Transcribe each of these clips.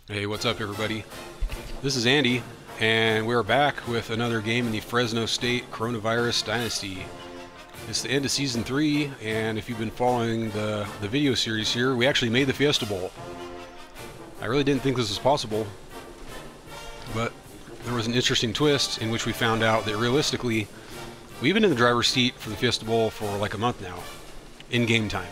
Hey, what's up, everybody? This is Andy, and we're back with another game in the Fresno State Coronavirus Dynasty. It's the end of Season 3, and if you've been following the video series here, we actually made the Fiesta Bowl. I really didn't think this was possible, but there was an interesting twist in which we found out that realistically, we've been in the driver's seat for the Fiesta Bowl for like a month now, in game time.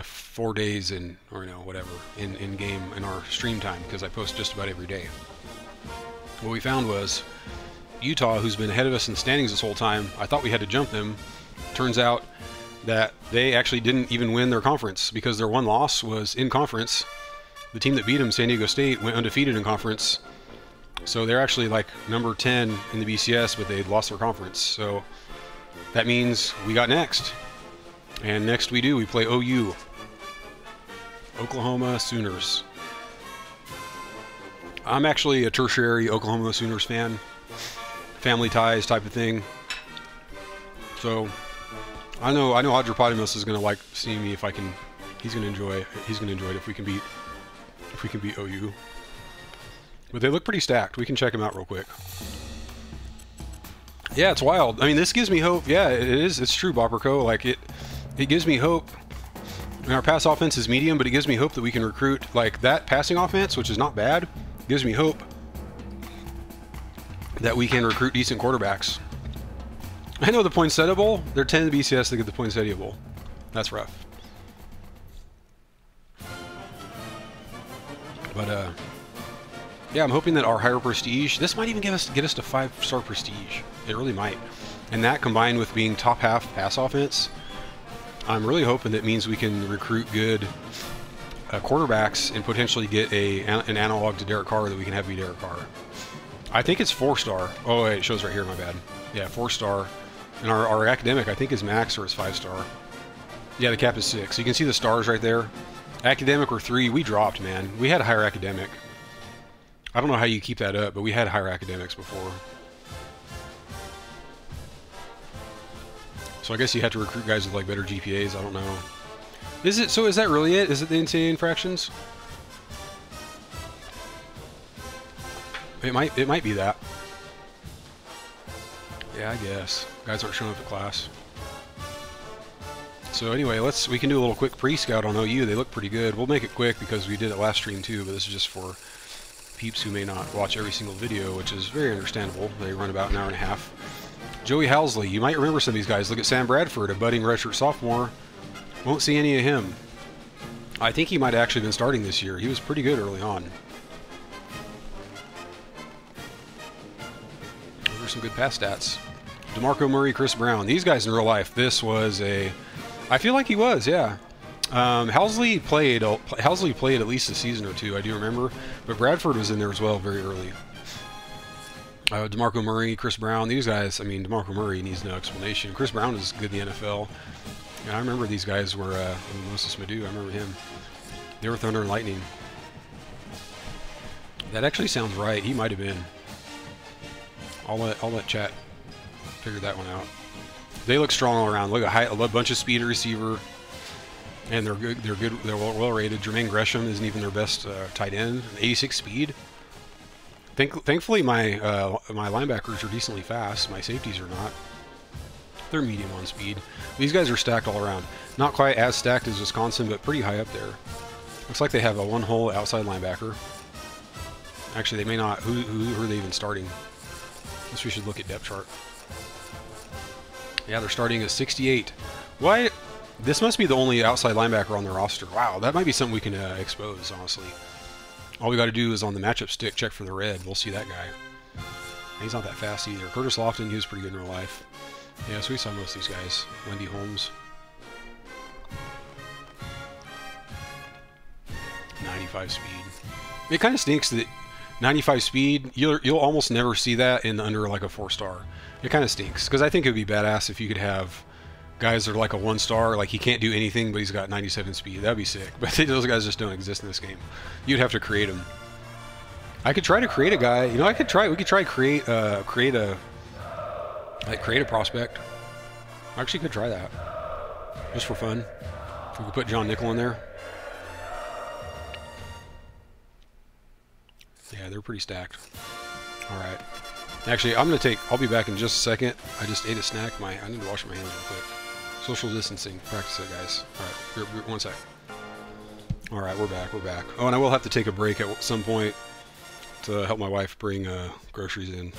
4 days in, or whatever, in game, in our stream time, because I post just about every day. What we found was Utah, who's been ahead of us in standings this whole time, I thought we had to jump them. Turns out that they actually didn't even win their conference, because their one loss was in conference. The team that beat them, San Diego State, went undefeated in conference. So they're actually like number 10 in the BCS, but they lost their conference. So that means we got next. And next we play OU. Oklahoma Sooners. I'm actually a tertiary Oklahoma Sooners fan. Family ties type of thing. So I know Hydropotamus is gonna like seeing me if I can. He's gonna enjoy it if we can beat OU. But they look pretty stacked. We can check them out real quick. Yeah, it's wild. I mean, this gives me hope. Yeah, it is. It's true, Bopperco. Like it gives me hope. I mean, our pass offense is medium, but it gives me hope that we can recruit like that passing offense, which is not bad. Gives me hope that we can recruit decent quarterbacks. I know the Poinsettia Bowl. They're 10 in the BCS to get the Poinsettia Bowl. That's rough. But yeah, I'm hoping that our higher prestige. This might even get us to 5-star prestige. It really might. And that combined with being top half pass offense, I'm really hoping that means we can recruit good quarterbacks and potentially get an analog to Derek Carr that we can have be Derek Carr. I think it's 4-star. Oh, wait, it shows right here, my bad. Yeah, 4-star. And our academic, I think, is max or is 5-star. Yeah, the cap is 6. So you can see the stars right there. Academic or 3, we dropped, man. We had a higher academic. I don't know how you keep that up, but we had higher academics before. So I guess you have to recruit guys with like better GPAs. I don't know. Is that really it? Is it the NCAA infractions? It might be that. Yeah, I guess. Guys aren't showing up at class. So anyway, we can do a little quick pre-scout on OU. They look pretty good. We'll make it quick because we did it last stream too, but this is just for peeps who may not watch every single video, which is very understandable. They run about an hour and a half. Joey Housley, you might remember some of these guys. Look at Sam Bradford, a budding redshirt sophomore. Won't see any of him. I think he might have actually been starting this year. He was pretty good early on. Those are some good pass stats. DeMarco Murray, Chris Brown. These guys in real life, this was I feel like he was, yeah. Housley played at least a season or two, I do remember. But Bradford was in there as well very early. DeMarco Murray, Chris Brown, these guys, I mean, DeMarco Murray needs no explanation. Chris Brown is good in the NFL. Yeah, I remember these guys were, Moses Madu, I remember him. They were Thunder and Lightning. That actually sounds right. He might have been. I'll let chat figure that one out. They look strong all around. Look at a bunch of speed at receiver. And they're good. They're well rated. Jermaine Gresham isn't even their best tight end. 86 speed. Thankfully, my linebackers are decently fast. My safeties are not. They're medium on speed. These guys are stacked all around. Not quite as stacked as Wisconsin, but pretty high up there. Looks like they have a one-hole outside linebacker. Actually, they may not. Who are they even starting? Guess we should look at depth chart. Yeah, they're starting at 68. Why? This must be the only outside linebacker on their roster. Wow, that might be something we can expose, honestly. All we got to do is on the matchup stick, check for the red. We'll see that guy. He's not that fast either. Curtis Lofton, he was pretty good in real life. Yeah, so we saw most of these guys. Wendy Holmes. 95 speed. It kind of stinks that 95 speed, you'll almost never see that in under like a 4-star. It kind of stinks, because I think it would be badass if you could have guys that are like a 1-star, like he can't do anything, but he's got 97 speed. That'd be sick. But those guys just don't exist in this game. You'd have to create them. I could try to create a guy. We could try create a prospect. I actually could try that, just for fun. If we could put John Nickel in there. Yeah, they're pretty stacked. All right. Actually, I'll be back in just a second. I just ate a snack. I need to wash my hands real quick. Social distancing. Practice it, guys. All right, one sec. All right, we're back. Oh, and I will have to take a break at some point to help my wife bring groceries in.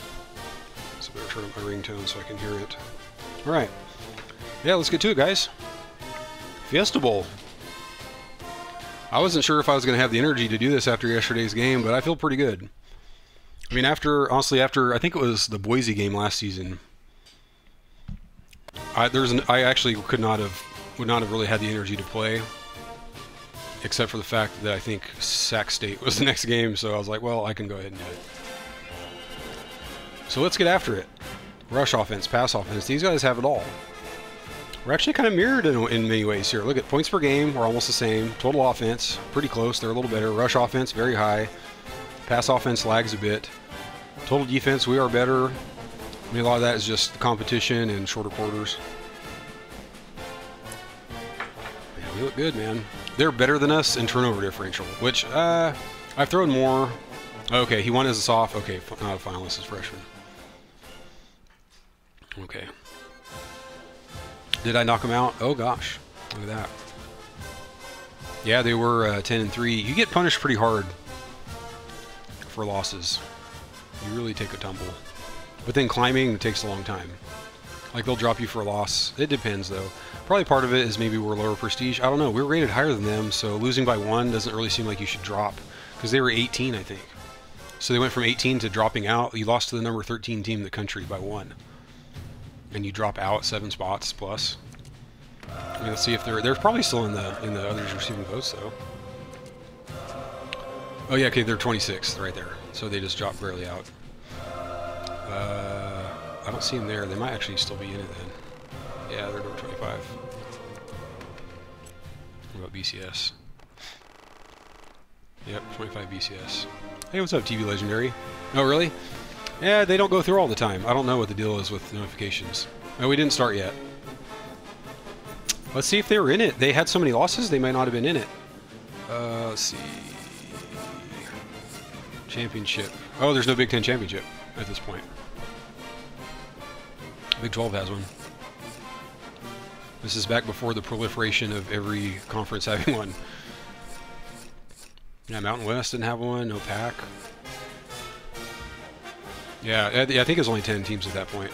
So I better turn up my ringtone so I can hear it. All right. Yeah, let's get to it, guys. Fiesta Bowl. I wasn't sure if I was going to have the energy to do this after yesterday's game, but I feel pretty good. I mean, honestly, after I think it was the Boise game last season, I actually would not have really had the energy to play, except for the fact that I think Sac State was the next game, so I was like, well, I can go ahead and do it. So let's get after it. Rush offense, pass offense, these guys have it all. We're actually kind of mirrored in many ways here. Look at points per game, we're almost the same. Total offense, pretty close, they're a little better. Rush offense, very high. Pass offense lags a bit. Total defense, we are better. I mean, a lot of that is just the competition and shorter quarters. Man, we look good, man. They're better than us in turnover differential, which I've thrown more. Okay, he won as a soft. Okay, not a finalist as freshman. Okay. Did I knock him out? Oh gosh, look at that. Yeah, they were 10-3. You get punished pretty hard for losses. You really take a tumble. But then climbing takes a long time. Like, they'll drop you for a loss. It depends, though. Probably part of it is maybe we're lower prestige. I don't know. We're rated higher than them, so losing by 1 doesn't really seem like you should drop. Because they were 18, I think. So they went from 18 to dropping out. You lost to the number 13 team in the country by 1. And you drop out 7 spots plus. I mean, let's see if they're probably still in the others receiving votes, though. Oh, yeah, okay, they're 26th right there. So they just dropped barely out. I don't see them there. They might actually still be in it then. Yeah, they're number 25. What about BCS? Yep, 25 BCS. Hey, what's up, TV Legendary? Oh, really? Yeah, they don't go through all the time. I don't know what the deal is with notifications. Oh, we didn't start yet. Let's see if they were in it. They had so many losses, they might not have been in it. Let's see. Championship. Oh, there's no Big Ten championship at this point. Big 12 has one. This is back before the proliferation of every conference having one. Yeah, Mountain West didn't have one. No Pac. Yeah, I think it was only 10 teams at that point.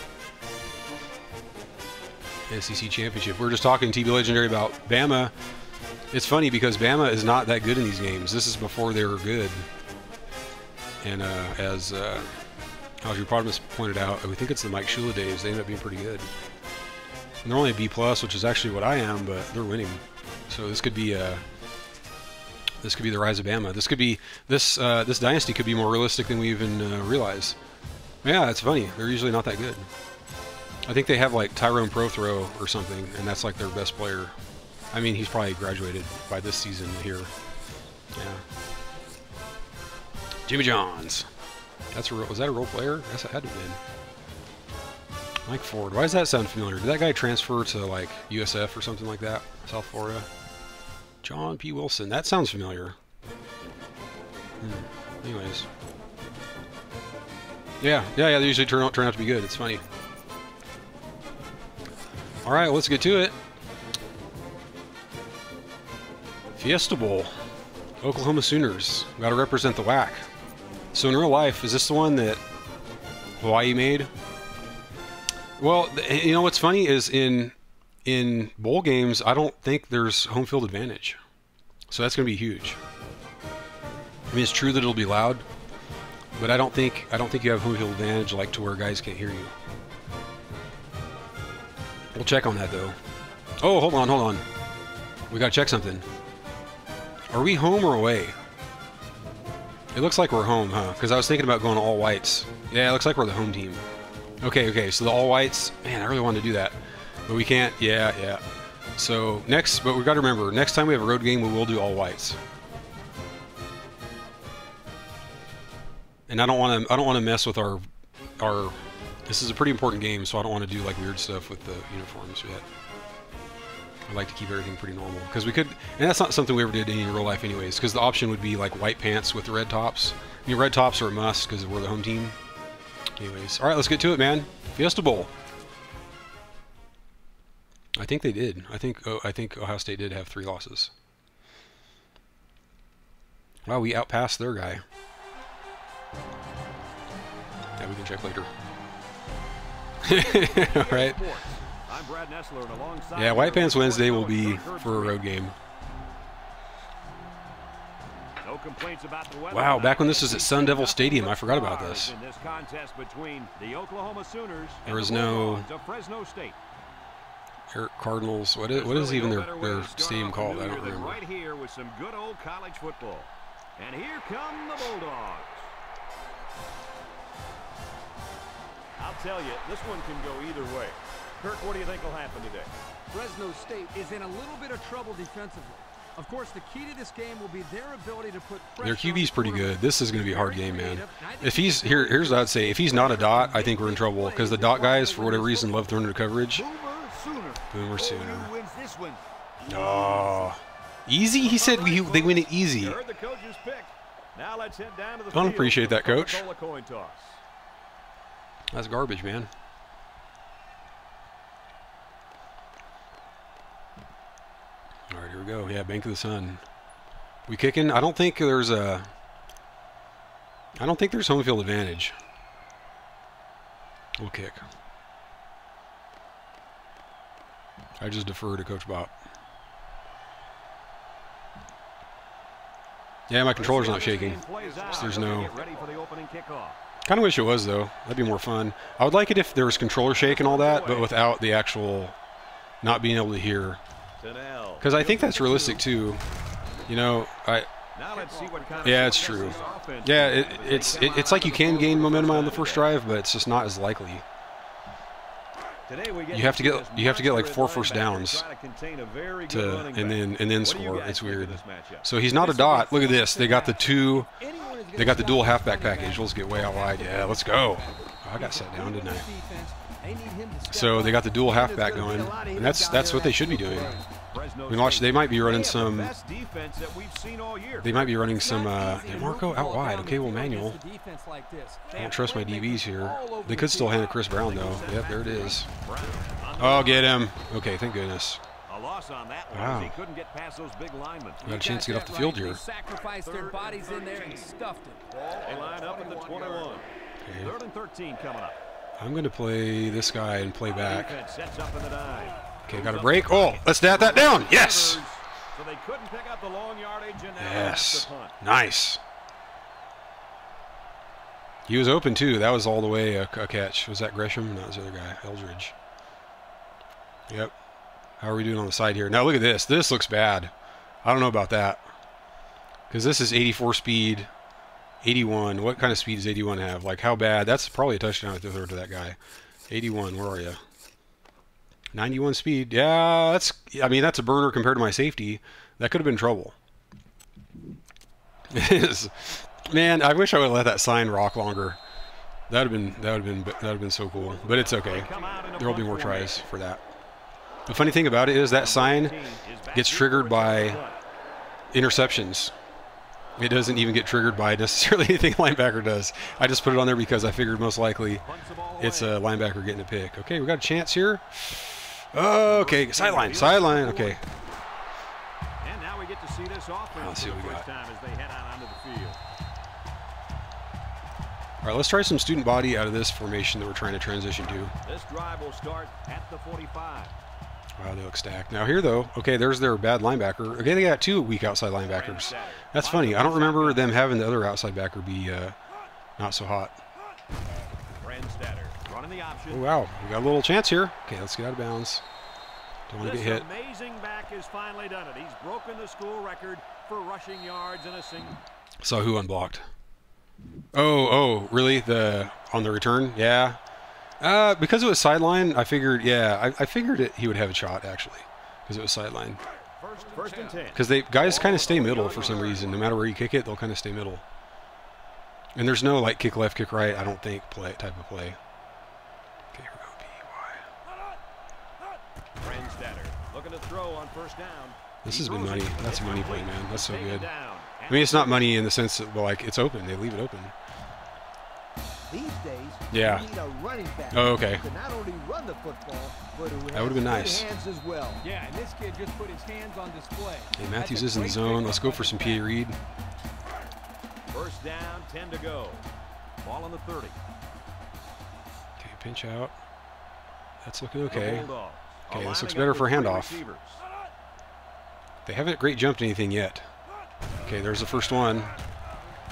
SEC championship. We were just talking TV Legendary about Bama. It's funny because Bama is not that good in these games. This is before they were good. And as Audrey pointed out, we think it's the Mike Shula days. They end up being pretty good. And they're only a B+, which is actually what I am, but they're winning. So this could be the rise of Bama. This could be this dynasty could be more realistic than we even realize. Yeah, it's funny. They're usually not that good. I think they have like Tyrone Prothro or something, and that's like their best player. I mean, he's probably graduated by this season here. Yeah. Jimmy Johns. Was that a role player? I guess it had to have been. Mike Ford. Why does that sound familiar? Did that guy transfer to like USF or something like that? South Florida. John P. Wilson. That sounds familiar. Anyways. Yeah, they usually turn out to be good. It's funny. All right, let's get to it. Fiesta Bowl. Oklahoma Sooners. Got to represent the WAC. So in real life, is this the one that Hawaii made? Well, you know what's funny is in bowl games, I don't think there's home field advantage. So that's going to be huge. I mean, it's true that it'll be loud, but I don't think you have home field advantage like to where guys can't hear you. We'll check on that though. Oh, hold on. We got to check something. Are we home or away? It looks like we're home, huh? Because I was thinking about going to all whites. Yeah, it looks like we're the home team. Okay, so the all whites. Man, I really wanted to do that, but we can't. Yeah. So next, but we got to remember, next time we have a road game, we will do all whites. And I don't want to mess with our. This is a pretty important game, so I don't want to do like weird stuff with the uniforms yet. I like to keep everything pretty normal because we could, and that's not something we ever did in real life anyways, because the option would be like white pants with the red tops. I mean, red tops are a must because we're the home team. Anyways, all right, let's get to it, man. Fiesta Bowl. I think they did. I think Ohio State did have 3 losses. Wow, we outpassed their guy. Yeah, we can check later. All right. Yeah, White Pants Wednesday will be for a road game. Wow, back when this was at Sun Devil Stadium, I forgot about this. There was no Cardinals. What is even their stadium called? I don't remember. Right here with some good old college football. And here come the Bulldogs. I'll tell you, this one can go either way. Kirk, what do you think will happen today? Fresno State is in a little bit of trouble defensively. Of course, the key to this game will be their ability to put pressure. Their QB's pretty good. This is going to be a hard game, man. If he's here's what I'd say. If he's not a dot, I think we're in trouble because the dot guys, for whatever reason, love throwing to coverage. Boomer Sooner. Oh, easy. He said they win it easy. I don't appreciate that, Coach. That's garbage, man. All right, here we go. Yeah, Bank of the Sun. We kicking? I don't think there's home field advantage. We'll kick. I just defer to Coach Bob. Yeah, my controller's not shaking. So there's no. Kind of wish it was, though. That'd be more fun. I would like it if there was controller shake and all that, but without the actual not being able to hear. Because I think that's realistic, too. You know, yeah, it's true. Yeah, it's like you can gain momentum on the first drive, but it's just not as likely. You have to get like 4 first downs and then score. It's weird. So he's not a dot. Look at this. They got the dual halfback package. Let's get way out wide. Yeah, let's go. Oh, I got set down, didn't I? So they got the dual halfback going, and that's what they should be doing. I mean, watch, they might be running some. They might be running some. Marco out wide. Okay, well, manual. I don't trust my DBs here. They could still hand it Chris Brown though. Yep, there it is. Oh, get him. Okay, thank goodness. Wow. We got a chance to get off the field here. Sacrificed their bodies in there and stuffed it. They line up at the 21. Okay. 3rd and 13 coming up. I'm going to play this guy and play back. Okay, got a break. Oh, let's stat that down. Yes. So they couldn't pick up the long yardage and yes. Nice. He was open too. That was all the way a catch. Was that Gresham? No, that was the other guy, Eldridge. Yep. How are we doing on the side here? Now look at this. This looks bad. I don't know about that. Because this is 84 speed, 81. What kind of speed does 81 have? Like how bad? That's probably a touchdown if they throw it to that guy. 81, where are you? 91 speed. Yeah, that's a burner compared to my safety. That could have been trouble. It is. Man, I wish I would have let that sign rock longer. That would have been so cool. But it's okay. There will be more tries for that. The funny thing about it is that sign gets triggered by interceptions. It doesn't even get triggered by necessarily anything a linebacker does. I just put it on there because I figured most likely it's a linebacker getting a pick. Okay, we got a chance here. Okay, sideline. Okay. And now we get to see this offense. Let's see what we got. Time as they head out onto the field. All right, let's try some student body out of this formation that we're trying to transition to. This drive will start at the 45. Wow, they look stacked. Now here, though, okay, there's their bad linebacker. Okay, they got 2 weak outside linebackers. That's funny. I don't remember them having the other outside backer be not so hot. Oh, wow, we got a little chance here. Okay, let's get out of bounds. Don't want to get hit. Amazing back has finally done it. He's broken the school record for rushing yards in a single. Saw who unblocked. Oh, really? On the return? Yeah. Because it was sideline, I figured, yeah, I figured he would have a shot, actually, because it was sideline. First and 10. Because guys kind of stay middle for some reason. No matter where you kick it, they'll kind of stay middle. And there's no, like, kick left, kick right, I don't think, type of play. Okay, here we go, Looking to throw on first down. This has been money. That's a money play, man. That's so good. I mean, it's not money in the sense that, well, like, it's open. They leave it open. These days, yeah. you need a running back oh, okay. who can not only run the football, but who that would have been nice. hands as well. Yeah, and this kid just put his hands on display. Hey, Matthews is in the zone. Let's go for some PA read. First down, 10 to go. Ball on the 30. Okay, pinch out. That's looking okay. Okay, this looks better for handoff. They haven't great jumped anything yet. Okay, there's the first one.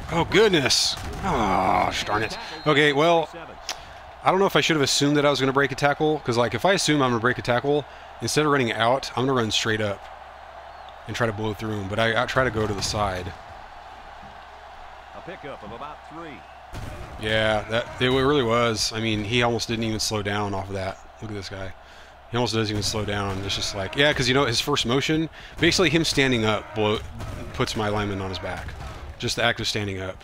Oh, goodness. Oh, darn it. Okay, well, I don't know if I should have assumed that I was going to break a tackle, because, like, if I assume I'm going to break a tackle, instead of running out, I'm going to run straight up and try to blow through him, but I try to go to the side. A pickup of about 3. Yeah, it really was. I mean, he almost didn't even slow down off of that. Look at this guy. He almost doesn't even slow down. It's just like, yeah, because, you know, his first motion, basically him standing up puts my lineman on his back. Just the act of standing up.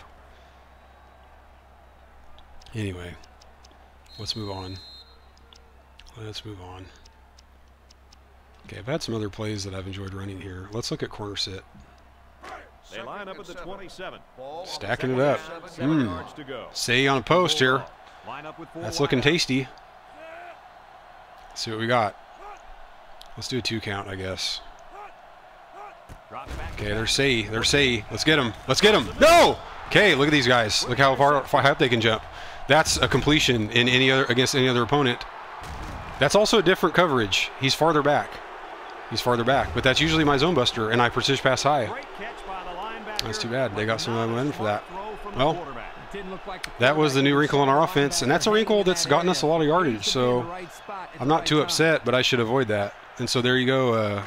Anyway, let's move on. Let's move on. Okay, I've had some other plays that I've enjoyed running here. Let's look at corner sit. They line up at the 27. Stacking it up. 7 yards to go. Say on a post here. Line up with 4 That's looking tasty. Let's see what we got. Let's do a 2 count, I guess. Okay, there's Say. There's Say. Let's get him. Let's get him. No! Okay, look at these guys. Look how far up they can jump. That's a completion in against any other opponent. That's also a different coverage. He's farther back. He's farther back. But that's usually my zone buster, and I precision pass high. That's too bad. They got some momentum for that. Well, that was the new wrinkle in our offense, and that's a wrinkle that's gotten us a lot of yardage. So I'm not too upset, but I should avoid that. And so there you go.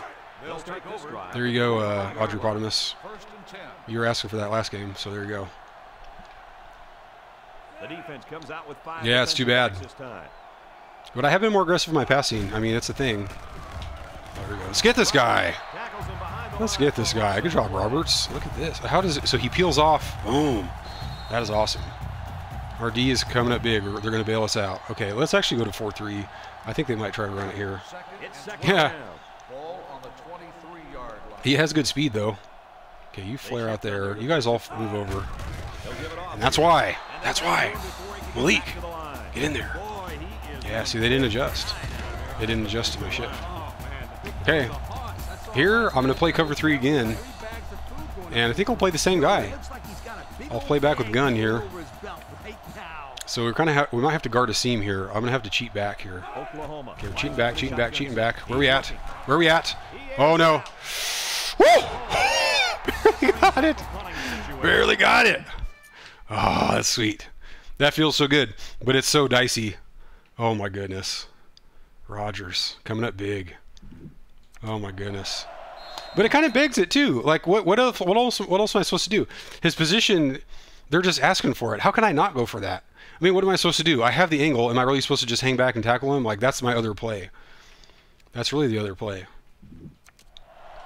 There you go, Audrey Potamus. You were asking for that last game, so there you go. The defense comes out with 5. Yeah, it's too bad. But I have been more aggressive in my passing. I mean, that's the thing. There we go. Let's get this guy. Let's get this guy. Good job, Roberts. Look at this. How does it? So he peels off. Boom. That is awesome. Our D is coming up big. They're going to bail us out. Okay, let's actually go to 4-3. I think they might try to run it here. Yeah. He has good speed, though. Okay, you flare out there. You guys all move over. And that's why. That's why. Malik, get in there. Yeah, see, they didn't adjust. They didn't adjust to my shift. Okay. Here, I'm going to play cover 3 again. And I think I'll play the same guy. I'll play back with gun here. So we're kind of we might have to guard a seam here. I'm going to have to cheat back here. Okay, we're cheating back, cheating back, cheating back. Where are we at? Where are we at? Oh, no. Woo! Barely got it. Barely got it. Oh, that's sweet. That feels so good, but it's so dicey. Oh, my goodness. Rodgers coming up big. Oh, my goodness. But it kind of begs it, too. Like, what else am I supposed to do? His position, they're just asking for it. How can I not go for that? I mean, what am I supposed to do? I have the angle. Am I really supposed to just hang back and tackle him? Like, that's my other play. That's really the other play.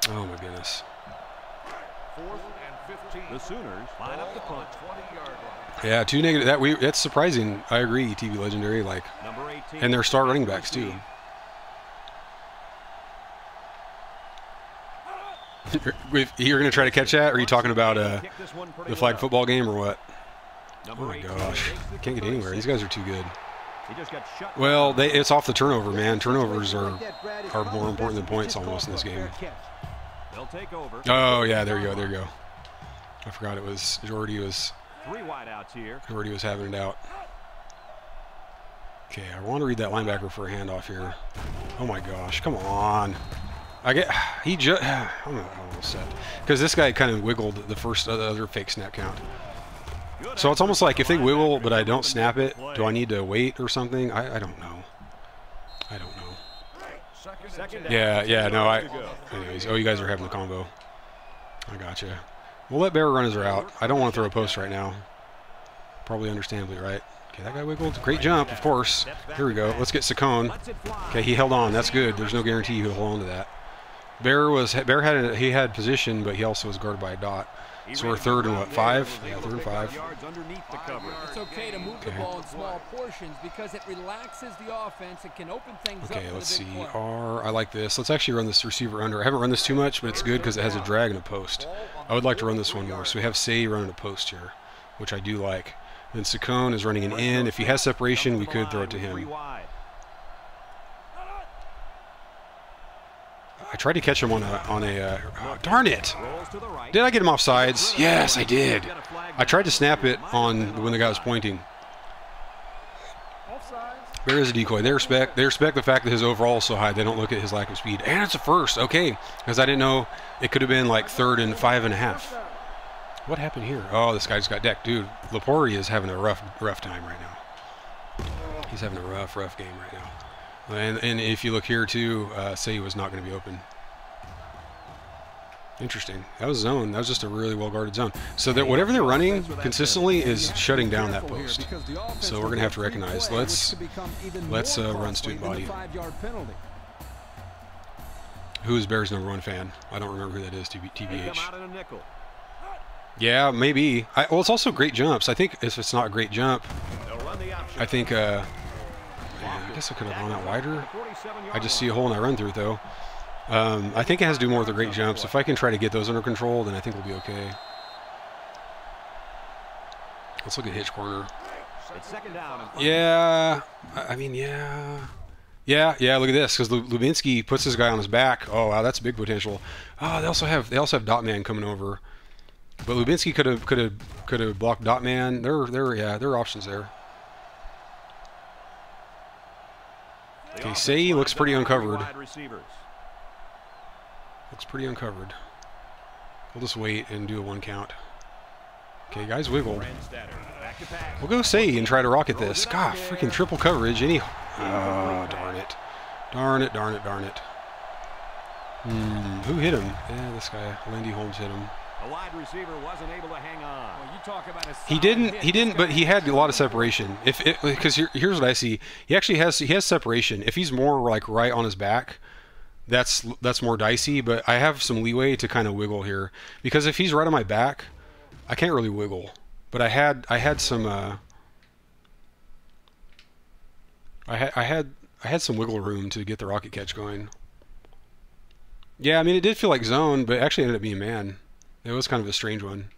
Oh, my goodness. 4th and 15. The Sooners line up the punt. 20-yard line. Yeah, 2 negative. That's surprising. I agree, TV Legendary. Like, Number 18, and their star running backs, too. You're going to try to catch that? Or are you talking about the flag football game or what? Oh, my gosh. Can't get anywhere. These guys are too good. Well, it's off the turnover, man. Turnovers are more important than points almost in this game. Oh, yeah, there you go, there you go. I forgot it was Jordy was having it out. Okay, I want to read that linebacker for a handoff here. Oh, my gosh. Come on. I'm almost set. Because this guy kind of wiggled the first other fake snap count. So it's almost like if they wiggle but I don't snap it, do I need to wait or something? I don't know. I don't know. Yeah, no, anyways, oh, you guys are having the combo. I gotcha. We'll let Bear run his route. I don't want to throw a post right now. Probably understandably, right? Okay, that guy wiggled. Great jump, of course. Here we go. Let's get Saccone. Okay, he held on. That's good. There's no guarantee he'll hold on to that. Bear had position, but he also was guarded by a dot. So we're third and what, 5? Yeah, third and 5. Yards underneath the coverage. It's okay to move the ball in small portions because it relaxes the offense and can open things up. Okay, let's see. I like this. Let's actually run this receiver under. I haven't run this too much, but it's good because it has a drag and a post. I would like to run this one more. So we have Say running a post here, which I do like. Then Saccone is running an in. If he has separation, we could throw it to him. I tried to catch him on a darn it. Did I get him off sides? Yes, I did. I tried to snap it on when the guy was pointing. There is a decoy. They respect the fact that his overall is so high. They don't look at his lack of speed. And it's a first. Okay, because I didn't know it could have been like 3rd and 5.5. What happened here? Oh, this guy just got decked. Dude, Lepori is having a rough time right now. He's having a rough game right now. And if you look here too, Say was not going to be open. Interesting. That was zone. That was just a really well-guarded zone. So that whatever they're running consistently is shutting down that post. So we're going to have to recognize. Let's run student body. Who is Bears' #1 fan? I don't remember who that is. TBH. Yeah, maybe. Well, it's also great jumps. I think if it's not a great jump, I think. I guess I could have gone out wider. I just see a hole and I run through it though. I think it has to do more with the great jumps. If I can try to get those under control, then I think we'll be okay. Let's look at hitch corner. Yeah, I mean, yeah. Look at this, because Lubinsky puts this guy on his back. Oh wow, that's big potential. Oh, they also have dot man coming over, but Lubinsky could have blocked dot man. There are options there. Okay, Say looks pretty uncovered. Looks pretty uncovered. We'll just wait and do a 1 count. Okay, guys, wiggle. We'll go Say and try to rocket this. God, freaking triple coverage. Oh, darn it. Darn it. Who hit him? Yeah, this guy. Lindy Holmes hit him. A wide receiver wasn't able to hang on. Well, you talk about he didn't, but he had a lot of separation. Because here's what I see. He has separation. If he's more like right on his back, that's more dicey, but I have some leeway to kind of wiggle here. Because if he's right on my back, I can't really wiggle. But I had some I had some wiggle room to get the rocket catch going. Yeah, I mean it did feel like zone, but it actually ended up being man. It was kind of a strange one.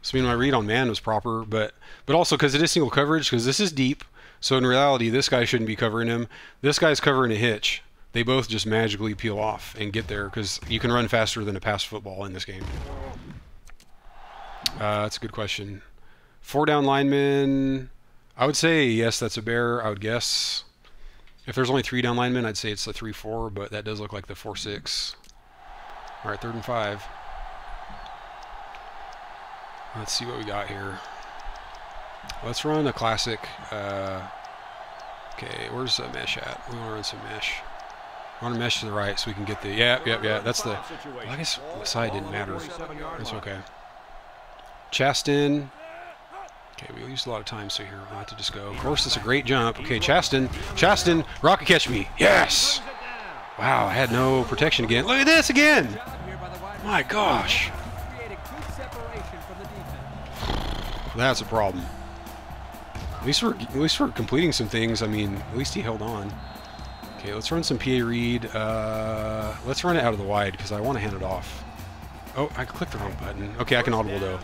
So I mean, my read on man was proper, but also because it is single coverage, because this is deep. So in reality, this guy shouldn't be covering him. This guy's covering a hitch. They both just magically peel off and get there, because you can run faster than a pass football in this game. That's a good question. 4 down linemen. I would say yes, that's a bear. I would guess. If there's only 3 down linemen, I'd say it's the 3-4, but that does look like the 4-6. All right, 3rd and 5. Let's see what we got here. Let's run a classic. Okay, where's the mesh at? We want to run some mesh. Run a mesh to the right so we can get the. Yeah. That's the. Well, I guess the side didn't matter. It's okay. Chaston. Okay, we used a lot of time, so here we'll have to just go. Of course, it's a great jump. Okay, Chaston, rocket catch me. Yes. Wow, I had no protection again. Look at this again. My gosh. That's a problem. At least we're completing some things. I mean, at least he held on. Okay, let's run some PA read. Let's run it out of the wide because I want to hand it off. Oh, I clicked the wrong button. Okay, I can audible though.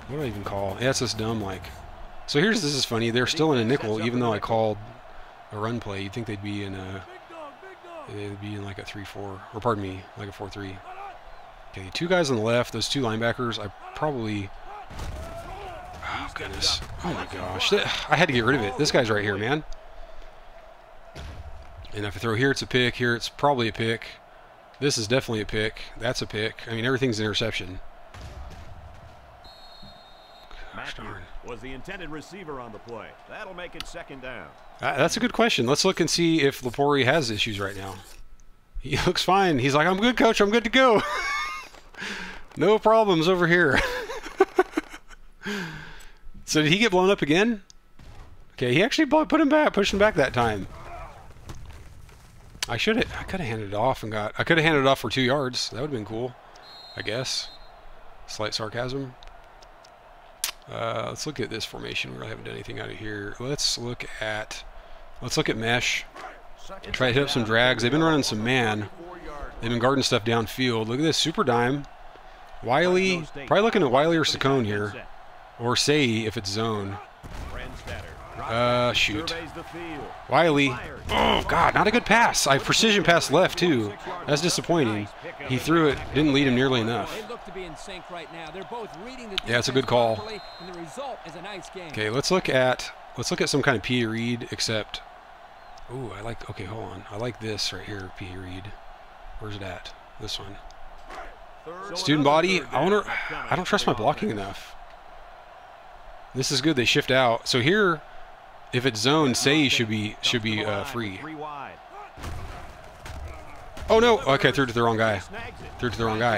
What do I even call? Yeah, it's just dumb. Like, so this is funny. They're still in a nickel, even though I called a run play. You'd think they'd be in like a 3-4, or pardon me, like a 4-3. Okay, 2 guys on the left. Those 2 linebackers. I probably. Oh, goodness. Oh, my gosh. I had to get rid of it. This guy's right here, man. And if I throw here, it's a pick. Here, it's probably a pick. This is definitely a pick. That's a pick. I mean, everything's an interception. Gosh darn. Was the intended receiver on the play. That'll make it 2nd down. That's a good question. Let's look and see if Lepori has issues right now. He looks fine. He's like, I'm good, coach. I'm good to go. No problems over here. So did he get blown up again? Okay, he actually pushed him back that time. I could have handed it off and I could have handed it off for 2 yards. That would have been cool, I guess. Slight sarcasm. Let's look at this formation. We really haven't done anything out of here. Let's look at mesh. Try to hit up some drags. They've been running some man. They've been guarding stuff downfield. Look at this super dime. Wiley, probably looking at Wiley or Saccone here, or Say if it's zone. Shoot. Wiley. Oh, God, not a good pass. I precision pass left, too. That's disappointing. He threw it, didn't lead him nearly enough. Yeah, it's a good call. Okay, let's look at some kind of P read, except... Ooh, okay, hold on. I like this right here, P read. Where's it at? This one. Student body. I don't trust my blocking enough. This is good. They shift out. So here... If it's zone, Say should be free. Oh no! Okay, I threw it to the wrong guy.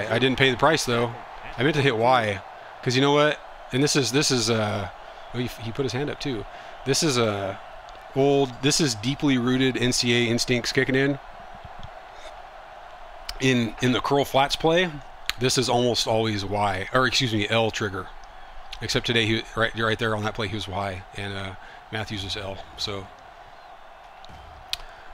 I didn't pay the price though. I meant to hit Y, because you know what? And this is oh, he put his hand up too. This is deeply rooted NCAA instincts kicking in. In the curl flats play, this is almost always Y, or excuse me, L trigger. Except today, he right there on that play, he was Y, and Matthews is L. So,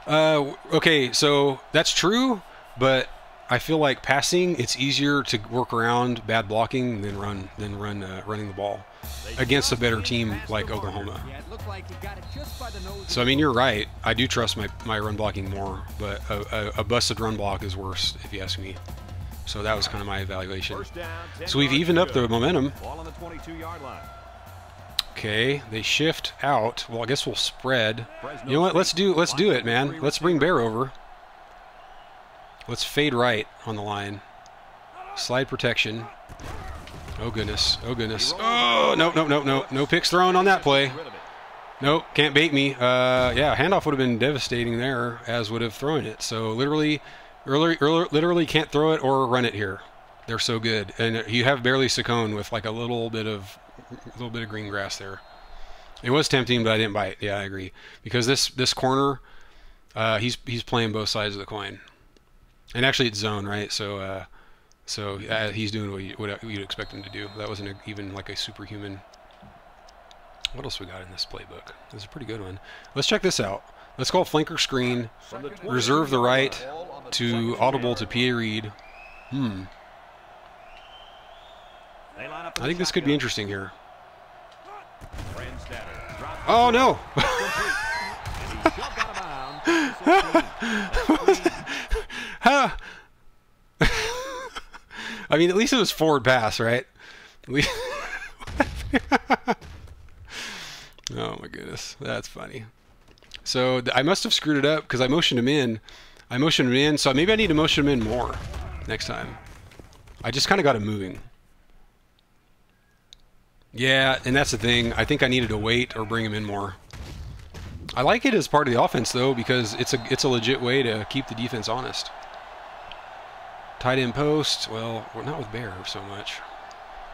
okay, so that's true, but I feel like passing, it's easier to work around bad blocking than running the ball against a better team like Oklahoma. So I mean, you're right. I do trust my run blocking more, but a busted run block is worse if you ask me. So that was kind of my evaluation. So we've evened up the momentum. Okay, they shift out. Well, I guess we'll spread. You know what? Let's do it, man. Let's bring Bear over. Let's fade right on the line. Slide protection. Oh goodness. Oh goodness. Oh no. No picks thrown on that play. Nope, can't bait me. Yeah, handoff would have been devastating there, as would have thrown it. So literally can't throw it or run it here. They're so good, and you have barely Saccone with like a little bit of green grass there. It was tempting, but I didn't bite. Yeah, I agree, because this corner, he's playing both sides of the coin, and actually it's zone, right? So he's doing what you'd expect him to do. That wasn't even like a superhuman. What else we got in this playbook? This is a pretty good one. Let's check this out. Let's call flanker screen. Reserve the right to audible to PA read. I think this could be interesting here. Oh no! I mean, at least it was forward pass, right? Oh my goodness, that's funny. So I must have screwed it up because I motioned him in. So maybe I need to motion him in more next time. I just kind of got him moving. Yeah, and that's the thing. I think I needed to wait or bring him in more. I like it as part of the offense though, because it's a legit way to keep the defense honest. Tight end post. Well, not with Bear so much.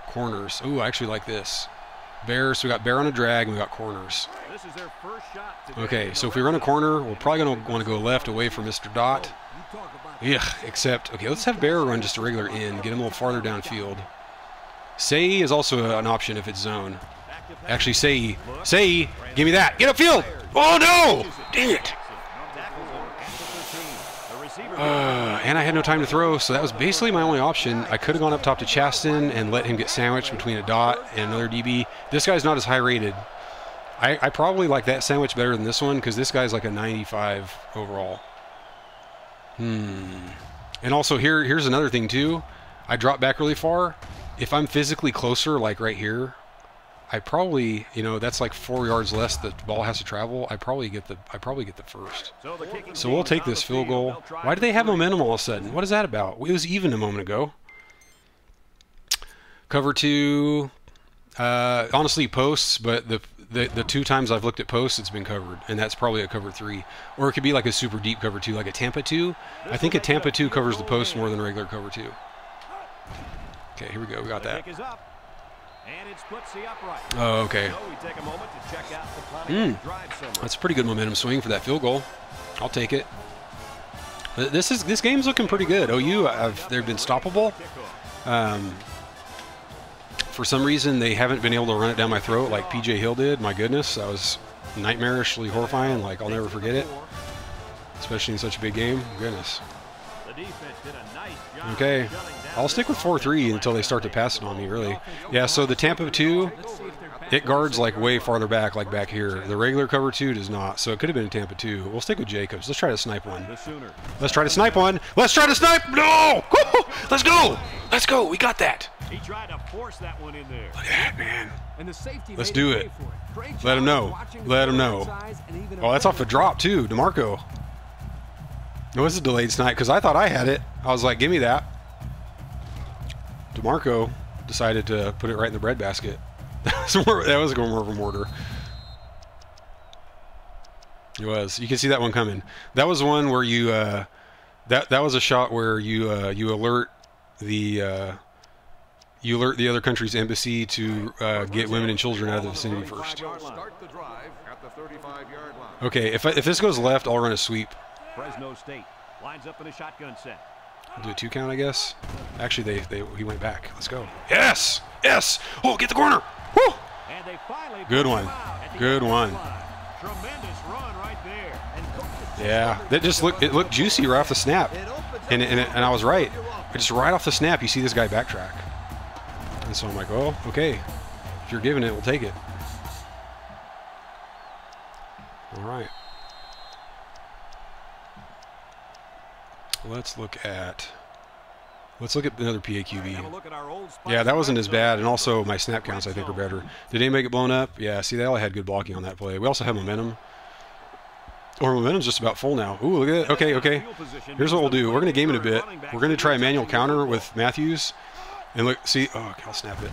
Corners. Ooh, I actually like this. Bear. So we got Bear on a drag and we got corners. Okay, so if we run a corner, we're probably going to want to go left away from Mr. Dot. Yeah, except, okay, let's have Bear run just a regular in, get him a little farther downfield. Say is also an option if it's zone. Actually, Say, give me that. Get upfield. Oh, no. Dang it. And I had no time to throw, so that was basically my only option. I could have gone up top to Chasten and let him get sandwiched between a Dot and another DB. This guy's not as high rated. I probably like that sandwich better than this one because this guy's like a 95 overall. And also here's another thing too. I drop back really far. If I'm physically closer, like right here, I probably, you know, that's like 4 yards less the ball has to travel. I probably get the first. So we'll take this field goal. Why do they have momentum all of a sudden? What is that about? It was even a moment ago. Cover two. Honestly, posts, but the two times I've looked at posts, it's been covered, and that's probably a cover three, or it could be like a super deep cover two, like a Tampa 2. I think a Tampa 2 covers the post more than a regular cover 2. Okay, here we go. We got that. Oh, okay. That's a pretty good momentum swing for that field goal. I'll take it. This game's looking pretty good. OU, they've been stoppable. for some reason they haven't been able to run it down my throat like PJ Hill did. My goodness, that was nightmarishly horrifying. Like, I'll never forget it, especially in such a big game. Goodness. The defense did a nice job Okay, shutting down I'll stick with 4-3 until they start to pass it on me, really. Yeah, so the Tampa 2, it guards like way farther back, like back here. The regular cover 2 does not, so it could have been a Tampa 2. We'll stick with Jacobs. Let's try to snipe one. the Sooners. Let's try to snipe one. Let's try to snipe. No! Let's go. Let's go. We got that. He tried to force that one in there. Look at that, man. And the safety Let's made do him it. pay for it. Great Let job him know. watching the Let him field know. size and even Oh, that's off a drop, too. DeMarco. It was a delayed snipe because I thought I had it. I was like, give me that. DeMarco decided to put it right in the breadbasket. That was going more of a mortar. It was. You can see that one coming. That was one where you that was a shot where you you alert the other country's embassy to get women and children out of the vicinity first. Start the drive at the 35-yard line. Okay, if this goes left, I'll run a sweep. Fresno State lines up in a shotgun set. I'll do a 2 count, I guess. Actually, he went back. Let's go. Yes! Yes! Oh, get the corner! Woo! And they finally Good put one. him out at the Good one. line. Tremendous run right there. And Yeah, that just looked juicy right off the snap, and I was right. Just right off the snap, you see this guy backtrack, and so I'm like, oh, okay, if you're giving it, we'll take it. All right. Let's look at another PAQB. have a look at our old spot Yeah, that wasn't as zone. bad, and also my snap counts I think are better. Did anybody get blown up? Yeah, see, they all had good blocking on that play. We also have momentum. Our momentum's just about full now. Ooh, look at it. Okay, okay. Here's what we'll do. We're going to game it a bit. We're going to try a manual counter with Matthews. And look, see. Oh, okay, I'll snap it.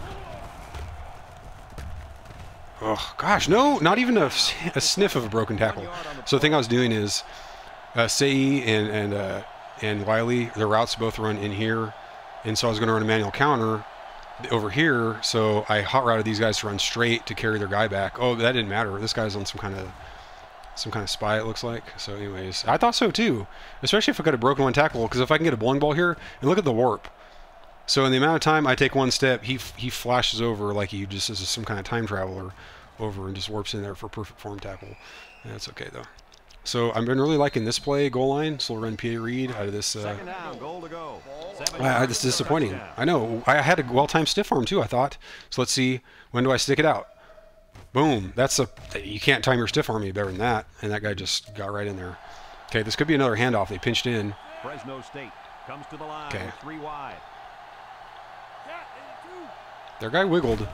Oh, gosh, no, not even a sniff of a broken tackle. So the thing I was doing is Sei and Wiley, their routes both run in here. And so I was going to run a manual counter over here. So I hot routed these guys to run straight to carry their guy back. Oh, that didn't matter. This guy's on some kind of spy, it looks like. So anyways, I thought so too, especially if I could have broken one tackle, because if I can get a bowling ball here, and look at the warp. So in the amount of time I take one step, he flashes over like he just is some kind of time traveler over and just warps in there for perfect form tackle. That's okay though. So I've been really liking this play, goal line, so we'll run PA read out of this. Second down, goal to go. It's disappointing. I know. I had a well-timed stiff arm too, I thought. So let's see, when do I stick it out? Boom. You can't time your stiff arm any better than that. And that guy just got right in there. Okay, this could be another handoff. They pinched in. Fresno State comes to the line. Okay. 3 wide. Their guy wiggled.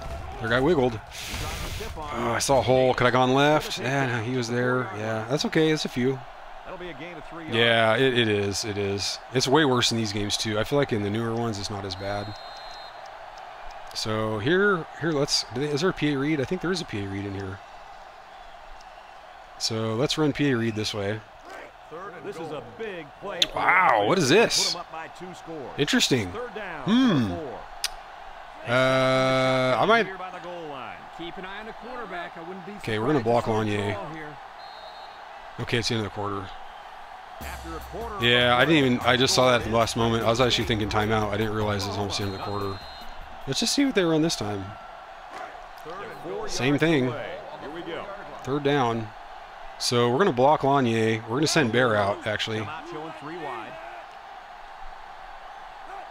Oh, I saw a hole. Could I gone left? Yeah, no, he was there. Yeah, that's okay. It's a few. That'll be a gain of 3 yards. Yeah, it is. It is. It's way worse in these games too. I feel like in the newer ones, it's not as bad. So here, is there a PA read? I think there is a PA read in here. So let's run PA read this way. This is a big play. Wow, what is this? Put 'em up by 2 scores. Interesting. Third down. 4. I might. Here by the goal line. Keep an eye on the quarterback. I wouldn't be Okay, we're gonna block surprised to see a Lanier. call here. Okay, it's the end of the quarter. After a quarter Yeah, I just saw that at the last moment. I was actually thinking timeout. I didn't realize it was almost the end of the quarter. Let's just see what they run this time. Same thing. Here we go. Third down. So we're going to block Lanier. We're going to send Bear out, actually. Come out showing 3 wide.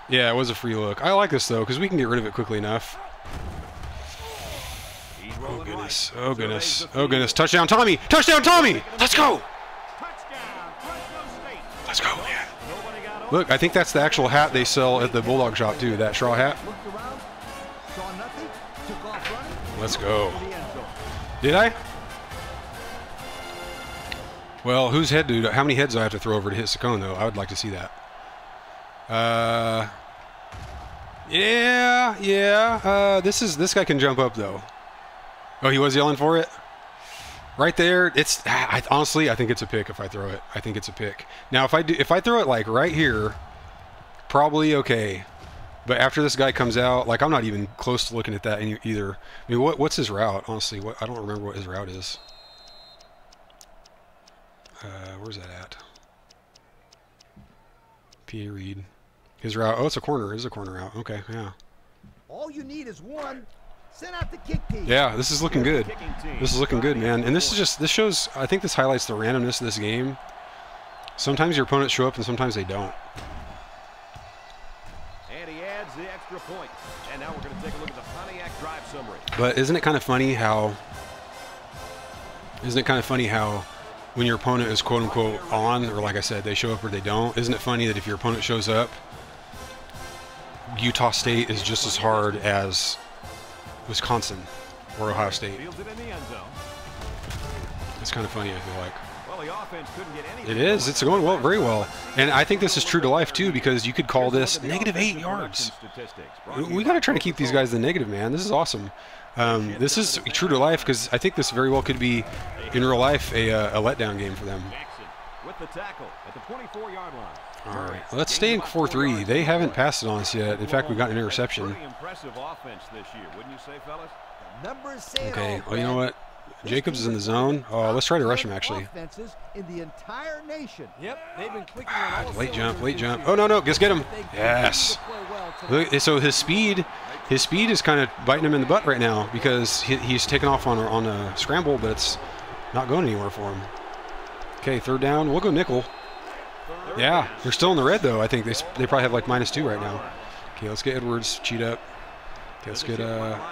Yeah, it was a free look. I like this, though, because we can get rid of it quickly enough. He's Oh, rolling goodness. right. Oh, goodness. Surveys the Oh, field. goodness. Touchdown, Tommy! Touchdown, Tommy! Let's go! Touchdown, Fresno State. Let's go, man. Nobody got open. Look, I think that's the actual hat they sell at the Bulldog shop, too. That straw hat. Looked around, saw nothing, took off running. Let's go. To the end zone. Did I? Well, how many heads do I have to throw over to hit Saccone, though? I would like to see that. Yeah. This guy can jump up, though. Oh, he was yelling for it? Right there, honestly, I think it's a pick if I throw it. I think it's a pick. Now, if I throw it, like, right here, probably okay. But after this guy comes out, like, I'm not even close to looking at that either. I mean, what's his route, honestly? I don't remember what his route is. Where's that at? PA read. His route. Oh, it's a corner. It is a corner route. Okay, yeah. All you need is one. Send out the kick team. Yeah, this is looking good. This is looking good, man. And this shows, I think this highlights the randomness of this game. Sometimes your opponents show up and sometimes they don't. And he adds the extra point. And now we're going to take a look at the Pontiac drive summary. But isn't it kind of funny how when your opponent is quote unquote on, or like I said, they show up or they don't, isn't it funny that if your opponent shows up, Utah State is just as hard as Wisconsin or Ohio State? It's kind of funny, I feel like. Well, the offense couldn't get anything. It is. It's going well, very well. And I think this is true to life, too, because you could call this -8 yards. We got to try to keep these guys the negative, man. This is awesome. This is true to life because I think this very well could be, in real life, a letdown game for them. With the tackle at the 24-yard line. All right, let's stay in 4-3. They haven't passed it on us yet. In fact, we've got an interception. Pretty impressive offense this year, wouldn't you say, fellas? Okay, well, you know what? Jacobs is in the zone. Oh, let's try to rush him, actually. In the entire nation. Yep, they've been clicking on all Late jump, late cylinders jump. Oh, no, just get him. Yes. this year. So his speed is kind of biting him in the butt right now because he's taken off on a scramble, but it's not going anywhere for him. Okay, third down. We'll go nickel. Yeah, they're still in the red, though. I think they probably have like -2 right now. Okay, let's get Edwards cheat up. Okay, let's get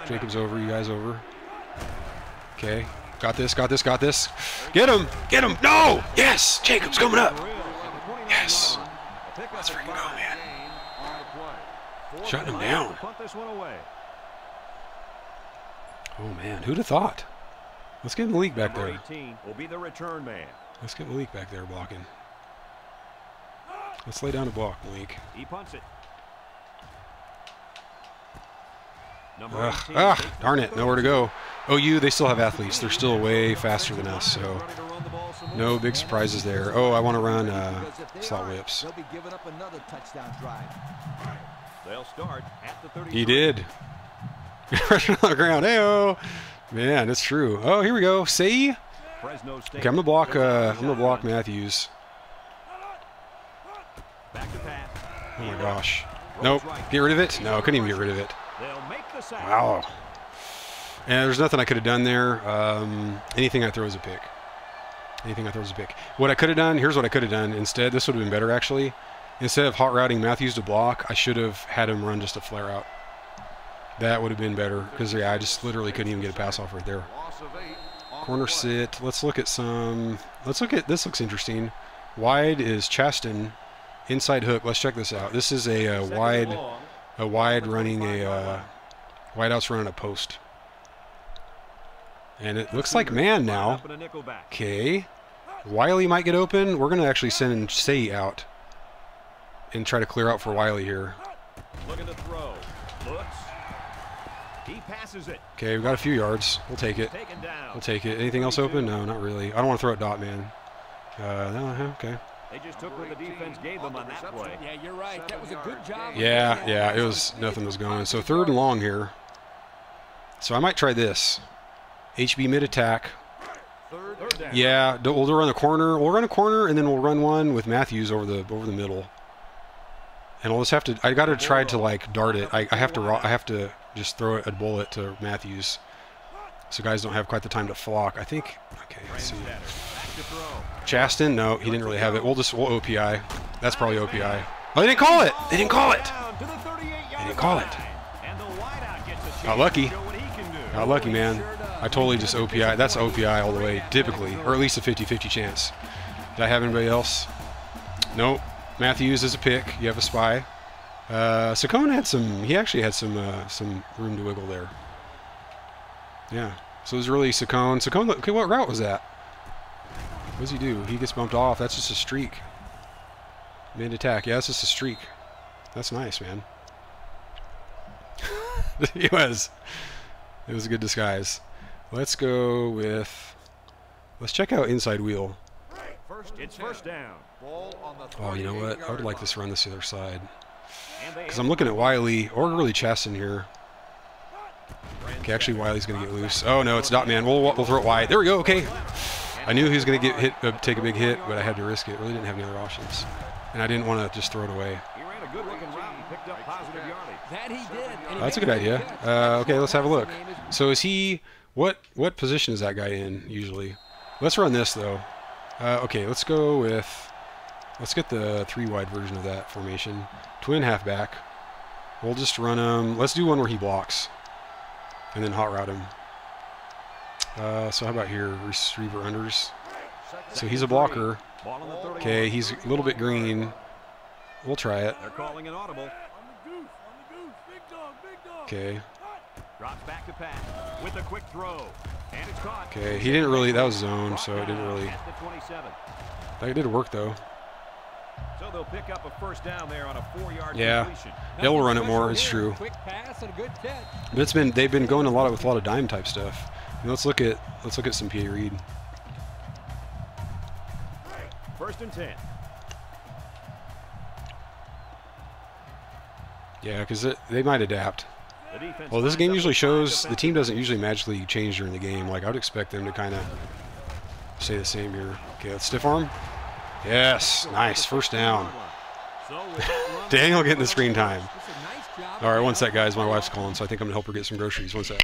Jacobs over, you guys over. Okay, got this. Get him! No! Yes! Jacobs coming up! Yes! Let's freaking go, man. Shutting him down. Oh, man, who'd have thought? Let's get Malik back there. Will be the return man. Let's get Malik back there blocking. Let's lay down a block, Malik. He punts it. Darn it, nowhere to go. OU, they still have athletes. They're still way faster than us, so no big surprises there. Oh, I want to run slot whips. They'll be giving up another touchdown drive. They'll start at the 30. He did. Pressure on the ground. Hey-oh. Man, it's true. Oh, here we go. See? Fresno State. Okay, I'm gonna block Matthews. Back to pass. Oh my gosh. Nope. Get rid of it? No, I couldn't even get rid of it. They'll make the sack. Wow. And there's nothing I could have done there. Anything I throw is a pick. What I could have done, here's what I could have done. Instead, this would have been better, actually. Instead of hot routing Matthews to block, I should have had him run just a flare out. That would have been better because, yeah, I just literally couldn't even get a pass off right there. Corner sit. Let's look at this looks interesting. Wide is Chaston. Inside hook. Let's check this out. This is a wide running wide outs running a post. And it looks like man now. Okay. Wiley might get open. We're going to actually send Say out and try to clear out for Wiley here. Look at the throw. Looks. He passes it. Okay, we've got a few yards. We'll take it. We'll take it. Anything else open? No, not really. I don't want to throw it dot man. No, okay. They just took what the defense gave them on that play. Yeah, you're right. That was a good job. Yeah, it was, nothing was going. So third and long here. So I might try this. HB mid attack. Yeah, we'll run the corner. We'll run a corner and then we'll run one with Matthews over the middle. And I'll just have to. I got to try to like dart it. I have to just throw a bullet to Matthews, so guys don't have quite the time to flock. I think. Okay, let's see. Chaston, no, he didn't really have it. We'll OPI. That's probably OPI. Oh, they didn't call it. They didn't call it. Got lucky. Got lucky, man. I totally just OPI. That's OPI all the way, typically, or at least a 50-50 chance. Did I have anybody else? Nope. Matthews is a pick. You have a spy. Saccone had some. He actually had some room to wiggle there. Yeah. So it was really Saccone. Saccone. Okay, what route was that? What does he do? He gets bumped off. That's just a streak. Mid attack. Yeah, that's just a streak. That's nice, man. It was a good disguise. Let's go with. Let's check out inside wheel. It's first down. Oh, you know what? I would like this to run this the other side. Because I'm looking at Wiley or really Chaston here. Okay, actually Wiley's going to get loose. Oh no, it's not man. We'll throw it wide. There we go. Okay. I knew he was going to get hit, take a big hit, but I had to risk it. Really didn't have any other options, and I didn't want to just throw it away. He ran a good looking route and picked up positive yardage. That he did. That's a good idea. Okay, let's have a look. So is he... What position is that guy in, usually? Let's run this, though. Okay, let's go with... Let's get the 3-wide version of that formation. Twin halfback. We'll just run him... Let's do one where he blocks. And then hot route him. So how about here? Receiver unders. So he's a blocker. Okay, he's a little bit green. We'll try it. They're calling an audible. Okay. Drops back to pass with a quick throw. And it's caught. Okay, he didn't really... That was zone, so it didn't really... At the 27. That did work, though. So they'll pick up a first down there on a 4-yard Yeah, completion. they'll run it more. It's true. Quick pass and a good catch. But they've been going with a lot of dime type stuff. And let's look at some PA Reed. First and 10. Yeah, because they might adapt. The defense Well, this lines game up usually with shows five the team doesn't usually magically change during the game. Like I would expect them to kind of stay the same here. Okay, let's stiff arm. Yes, nice first down. So with that run, Daniel getting the screen time. That's a nice job. All right, one sec, guys. My wife's calling, so I think I'm gonna help her get some groceries. One sec.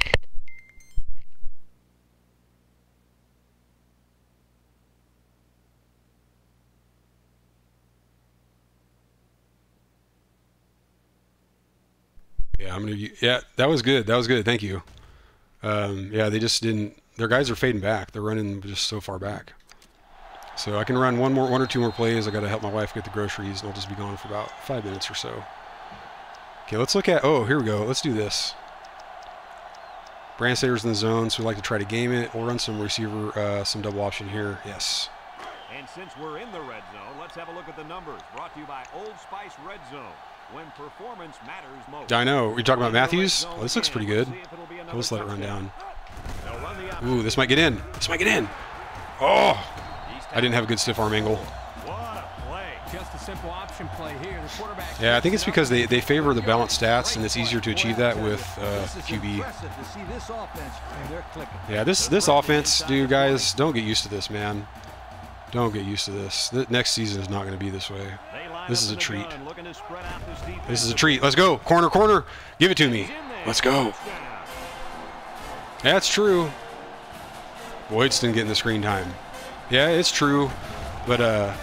Yeah, I'm gonna. Yeah, that was good. That was good. Thank you. Yeah, they just didn't. Their guys are fading back. They're running just so far back. So I can run one or two more plays. I got to help my wife get the groceries, and I'll just be gone for about 5 minutes or so. Okay, let's look at. Oh, here we go. Let's do this. Brandstadter's in the zone, so we like to try to game it. We'll run some receiver, some double option here. Yes. And since we're in the red zone, let's have a look at the numbers. Brought to you by Old Spice Red Zone. When performance matters most. I know. We're talking about Matthews. Oh, this looks pretty good. Let's let it run down. Ooh, this might get in. This might get in. Oh, I didn't have a good stiff arm angle. What a play. Just a simple option play here. The quarterback. Yeah, I think it's because they favor the balanced stats, and it's easier to achieve that with QB. Impressive to see this offense, and they're clicking. Yeah, this offense, dude, guys, don't get used to this, man. Don't get used to this. The next season is not going to be this way. This is a treat. This is a treat. Let's go. Corner, corner. Give it to me. Let's go. That's true. Boydston getting the screen time. Yeah, it's true, but it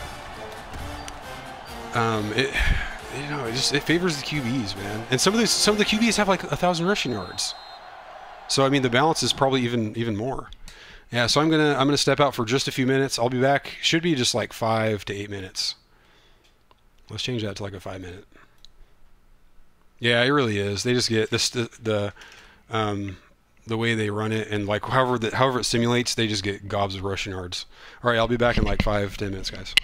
favors the QBs, man. And some of the QBs have like 1,000 rushing yards. So I mean, the balance is probably even more. Yeah, so I'm gonna step out for just a few minutes. I'll be back. Should be just like 5 to 8 minutes. Let's change that to like a 5-minute. Yeah, it really is. They just get this the way they run it, and like however it simulates, they just get gobs of rushing yards. All right, I'll be back in like 5 to 10 minutes, guys.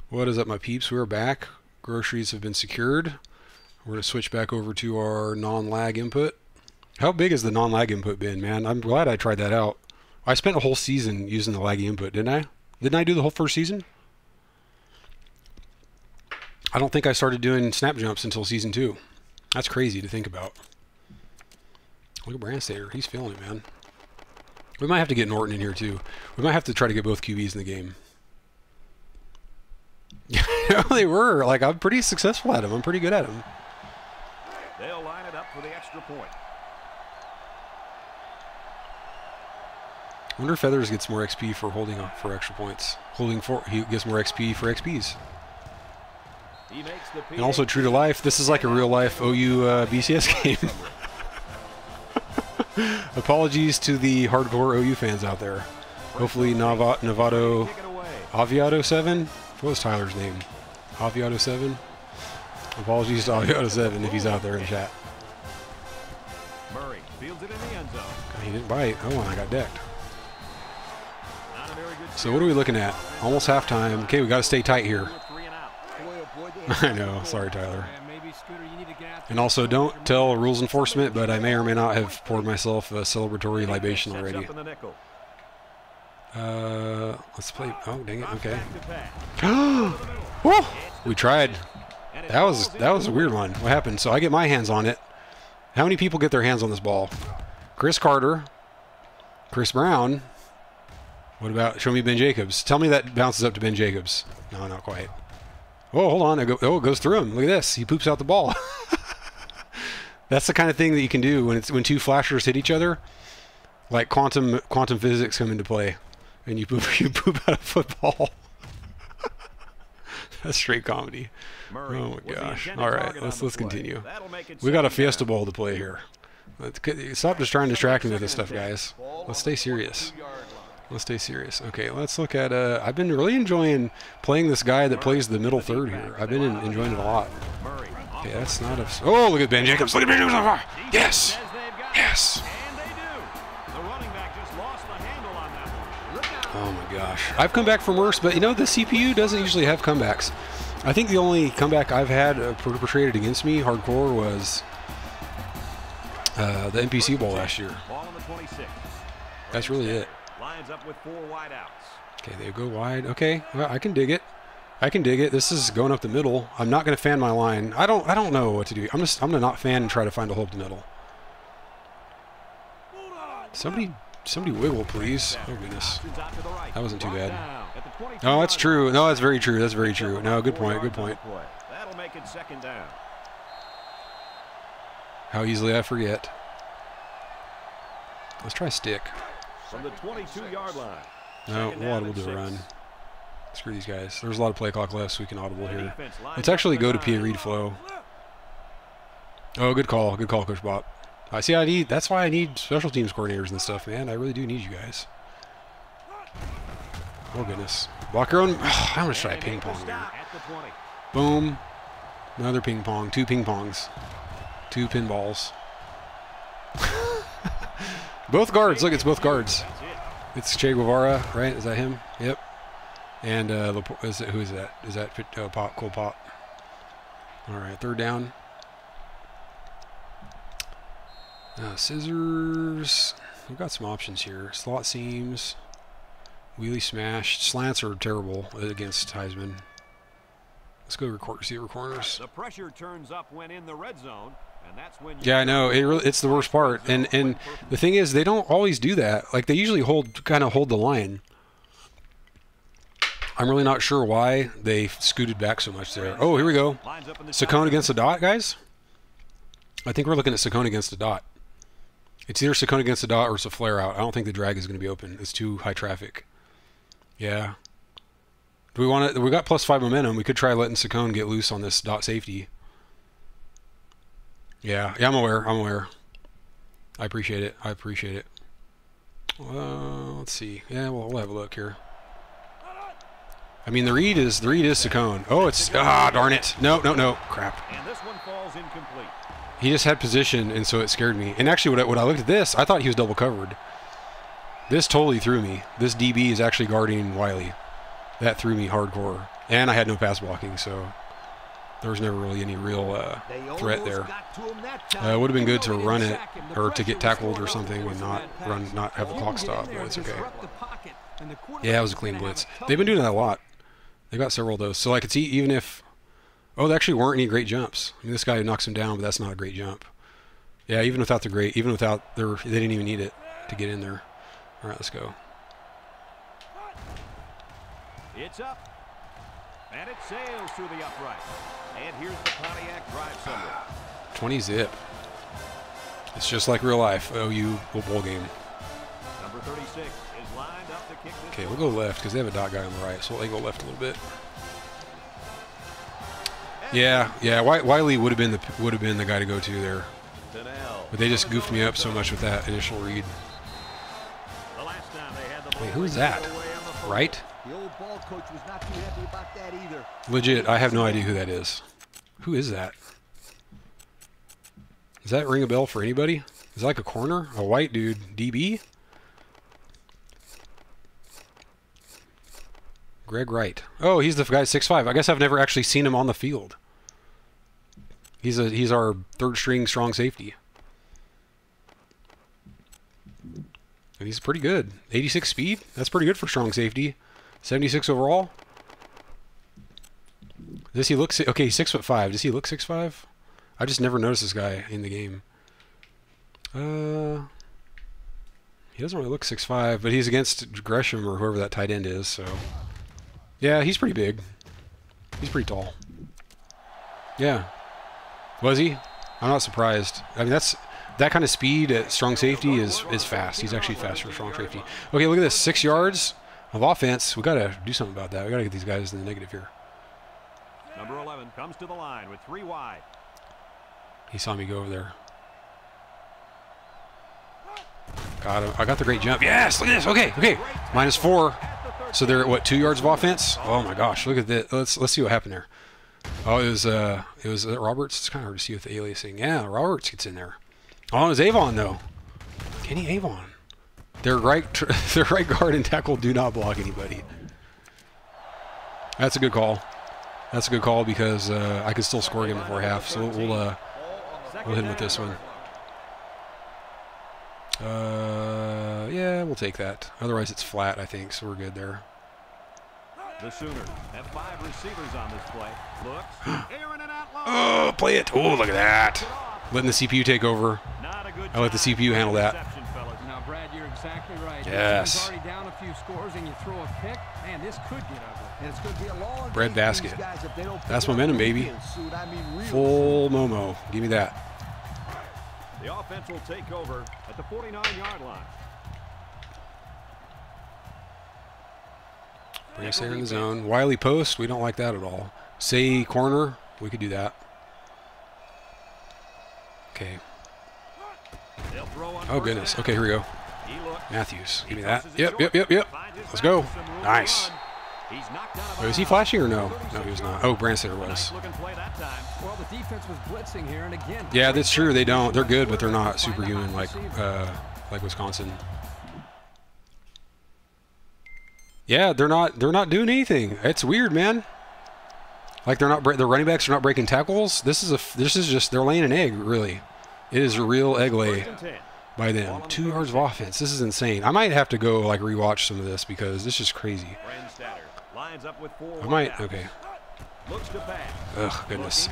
What is up, my peeps? We're back. Groceries have been secured. We're going to switch back over to our non-lag input. How big has the non-lag input been, man? I'm glad I tried that out. I spent a whole season using the laggy input, didn't I? Didn't I do the whole first season? I don't think I started doing snap jumps until season 2. That's crazy to think about. Look at Brandstater. He's feeling it, man. We might have to get Norton in here, too. We might have to try to get both QBs in the game. Yeah, they were. Like, I'm pretty successful at them. I'm pretty good at them. They'll line it up for the extra point. I wonder if Feathers gets more XP for holding up for extra points. He gets more XP for XPs. He makes the And also true to life, this is like a real life OU BCS game. Apologies to the hardcore OU fans out there. Hopefully Novato Aviato 7. What was Tyler's name? Aviato 7. Apologies to Aviato 7 if he's out there in chat. Murray fields it in the end zone. He didn't bite. Oh, and I got decked. So what are we looking at? Almost halftime. Okay, we got to stay tight here. I know. Sorry, Tyler. And also, don't tell rules enforcement, but I may or may not have poured myself a celebratory libation already. Let's play. Oh, dang it. Okay. Woo! We tried. That was a weird one. What happened? So I get my hands on it. How many people get their hands on this ball? Chris Carter. Chris Brown. What about, show me Ben Jacobs. Tell me that bounces up to Ben Jacobs. No, not quite. Oh, hold on. Oh, it goes through him. Look at this. He poops out the ball. That's the kind of thing that you can do when two flashers hit each other. Like quantum physics come into play. And you poop out a football. That's straight comedy. Murray Oh my was the gosh. intended All right, target on let's the play. continue. That'll make it We got a second Fiesta down. Bowl to play here. Stop just trying to distract me with this stuff, guys. Let's stay serious. Let's stay serious. Okay, let's look at... I've been really enjoying playing this guy that plays the middle third here. I've been enjoying it a lot. Murray. Okay, that's not a... Oh, look at Ben Jacobs. Look at Ben Jacobs. Yes. Says they've got it. Yes. And they do. The running back just lost the handle on that one. Look out. Oh my gosh. I've come back from worse, but you know, the CPU doesn't usually have comebacks. I think the only comeback I've had perpetrated against me hardcore was the NPC Bowl last year. Ball on the 26. That's really it. Lines up with 4 wideouts. Okay, they go wide. Okay, well, I can dig it. I can dig it. This is going up the middle. I'm not going to fan my line. I don't know what to do. I'm going to not fan and try to find a hole up the middle. Somebody wiggle, please. Oh goodness. Options out to the right. That wasn't too bad. Down at the 22 No, that's yard true. line. No, that's very true. That's very true. No, good point. Good point. That'll make it second down. How easily I forget. Let's try stick. From the 22-yard line. No, Second we'll down audible and to a 6. run. Screw these guys. There's a lot of play clock left, so we can audible here. Defense lines Let's up actually the go to 9. P. Read flow. Oh, good call, Coach Bob. I see. That's why I need special teams coordinators and stuff, man. I really do need you guys. Oh goodness. Block your own. I'm gonna try ping pong here. At the 20. Boom. Another ping pong. 2 ping pongs. 2 pinballs. Both guards. Look, it's both guards. That's it. It's Che Guevara, right? Is that him? Yep. And who is that? Is that Pop? Cool Pop. All right, third down. Scissors. We've got some options here. Slot seams. Wheelie smash. Slants are terrible against Heisman. Let's go receiver corners. The pressure turns up when in the red zone, and that's when. Yeah, I know. It's the worst part. And the thing is, they don't always do that. Like, they usually kind of hold the line. I'm really not sure why they scooted back so much there. Oh, here we go. Saccone against the dot, guys. I think we're looking at Saccone against the dot. It's either Saccone against the dot or it's a flare out. I don't think the drag is going to be open. It's too high traffic. Yeah. Do we want to? We got +5 momentum. We could try letting Saccone get loose on this dot safety. Yeah, I'm aware. I appreciate it. Let's see. Yeah, we'll have a look here. I mean, the read is Saccone. Oh, it's darn it. No, crap. And this one falls incomplete. He just had position, and so it scared me. And actually, when I looked at this, I thought he was double covered. This totally threw me. This DB is actually guarding Wiley. That threw me hardcore. And I had no pass blocking, so there was never really any real threat there. It would have been good to run it or to get tackled or something and not have the clock stop, but it's okay. Yeah, it was a clean blitz. They've been doing that a lot. They got several of those. So I could see even if... Oh, there actually weren't any great jumps. I mean, this guy knocks him down, but that's not a great jump. Yeah, even without they didn't even need it to get in there. All right, let's go. It's up. And it sails through the upright. And here's the Pontiac drive summary. 20 zip. It's just like real life. OU bowl game. Number 36 is lined up to kick this. Okay, we'll go left because they have a dot guy on the right, so they go left a little bit. Yeah. Wiley would have been the guy to go to there, but they just goofed me up so much with that initial read. The last time they had the Wait, who is that? Right? The old ball coach was not too happy about that either. Legit, I have no idea who that is. Who is that? Does that ring a bell for anybody? Is that like a corner? A white dude? DB? Greg Wright. Oh, he's the guy 6'5". I guess I've never actually seen him on the field. He's our third string strong safety. And he's pretty good. 86 speed? That's pretty good for strong safety. 76 overall? Does he look... Okay, he's 6'5". Does he look 6'5"? I just never noticed this guy in the game. He doesn't really look 6'5", but he's against Gresham or whoever that tight end is, so... Yeah, he's pretty big. He's pretty tall. Yeah. Was he? I'm not surprised. I mean, that kind of speed at strong safety is fast. He's actually faster for strong safety. Okay, look at this. 6 yards of offense. We got to do something about that. We got to get these guys in the negative here. Number 11 comes to the line with 3 wide. He saw me go over there. Got him. I got the great jump. Yes, look at this. Okay, okay. -4. So they're at what, 2 yards of offense? Oh my gosh, look at that. Let's see what happened there. Oh, it was Roberts. It's kind of hard to see with the aliasing. Yeah, Roberts gets in there. Oh, it was Avon though. Kenny Avon. Their right guard and tackle do not block anybody. That's a good call. That's a good call because I could still score again before half. So we'll hit him with this one. Yeah, we'll take that. Otherwise, it's flat, I think, so we're good there. The Sooners have 5 receivers on this play. Looks, Aaron and out long. Oh, play it. Oh, look at that. Letting the CPU take over. I let the CPU handle that. Now, Brad, you're exactly right. Yes. He's already down a few scores, and you throw a pick, man, this could get ugly. And it's going to be a long Bread day for basket. these guys if they don't That's pick up momentum, the baby. field soon. I mean, real Full Momo. Give me that. The offense will take over at the 49-yard line. Bring us there in the zone. Wiley post. We don't like that at all. Say corner. We could do that. Okay. Oh, goodness. Okay, here we go. Matthews. Give me that. Yep. Let's go. Nice. Oh, is he flashing or no? No, he was not. Oh, Branstetter was. Well, the defense was blitzing here, and again. Yeah, that's true. They don't. They're good, but they're not superhuman like Wisconsin. Yeah, they're not doing anything. It's weird, man. Like the running backs are not breaking tackles. This is just they're laying an egg, really. It is a real egg lay by them. 2 yards of offense. This is insane. I might have to go like rewatch some of this because this is crazy. I might. Okay. Ugh, goodness.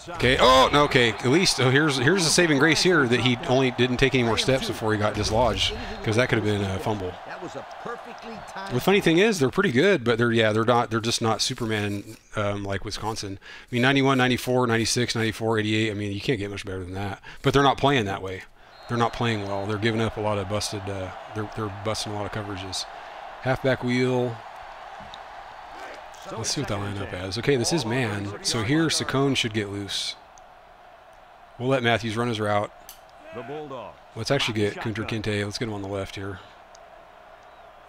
Okay. Oh, no. Okay. At least here's the saving grace here that he only didn't take any more steps before he got dislodged because that could have been a fumble. That was a perfectly timed. The funny thing is they're pretty good, but they're just not Superman like Wisconsin. I mean 91, 94, 96, 94, 88. I mean you can't get much better than that. But they're not playing that way. They're not playing well. They're giving up a lot of busted. They're busting a lot of coverages. Halfback wheel. Let's see what that lineup as. Okay, this is man. So here Saccone should get loose. We'll let Matthews run his route. Let's actually get Kunter Kinte. Let's get him on the left here.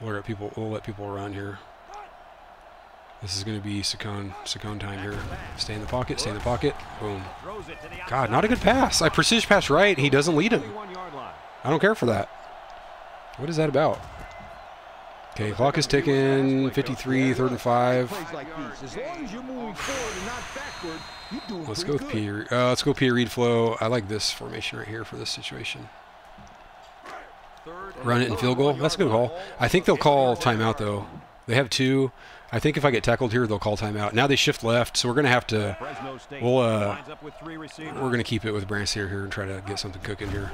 We'll let people run here. This is going to be Saccone time here. Stay in the pocket. Stay in the pocket. Boom. God, not a good pass. I precision pass right. He doesn't lead him. I don't care for that. What is that about? Okay, clock is ticking. 53, 3rd and 5. Let's go with P. Let's go P. Reed flow. I like this formation right here for this situation. Run it in field goal. That's a good call. I think they'll call timeout though. They have 2. I think if I get tackled here, they'll call timeout. Now they shift left, so we're gonna have to. We're gonna keep it with Branstetter here and try to get something cooking here.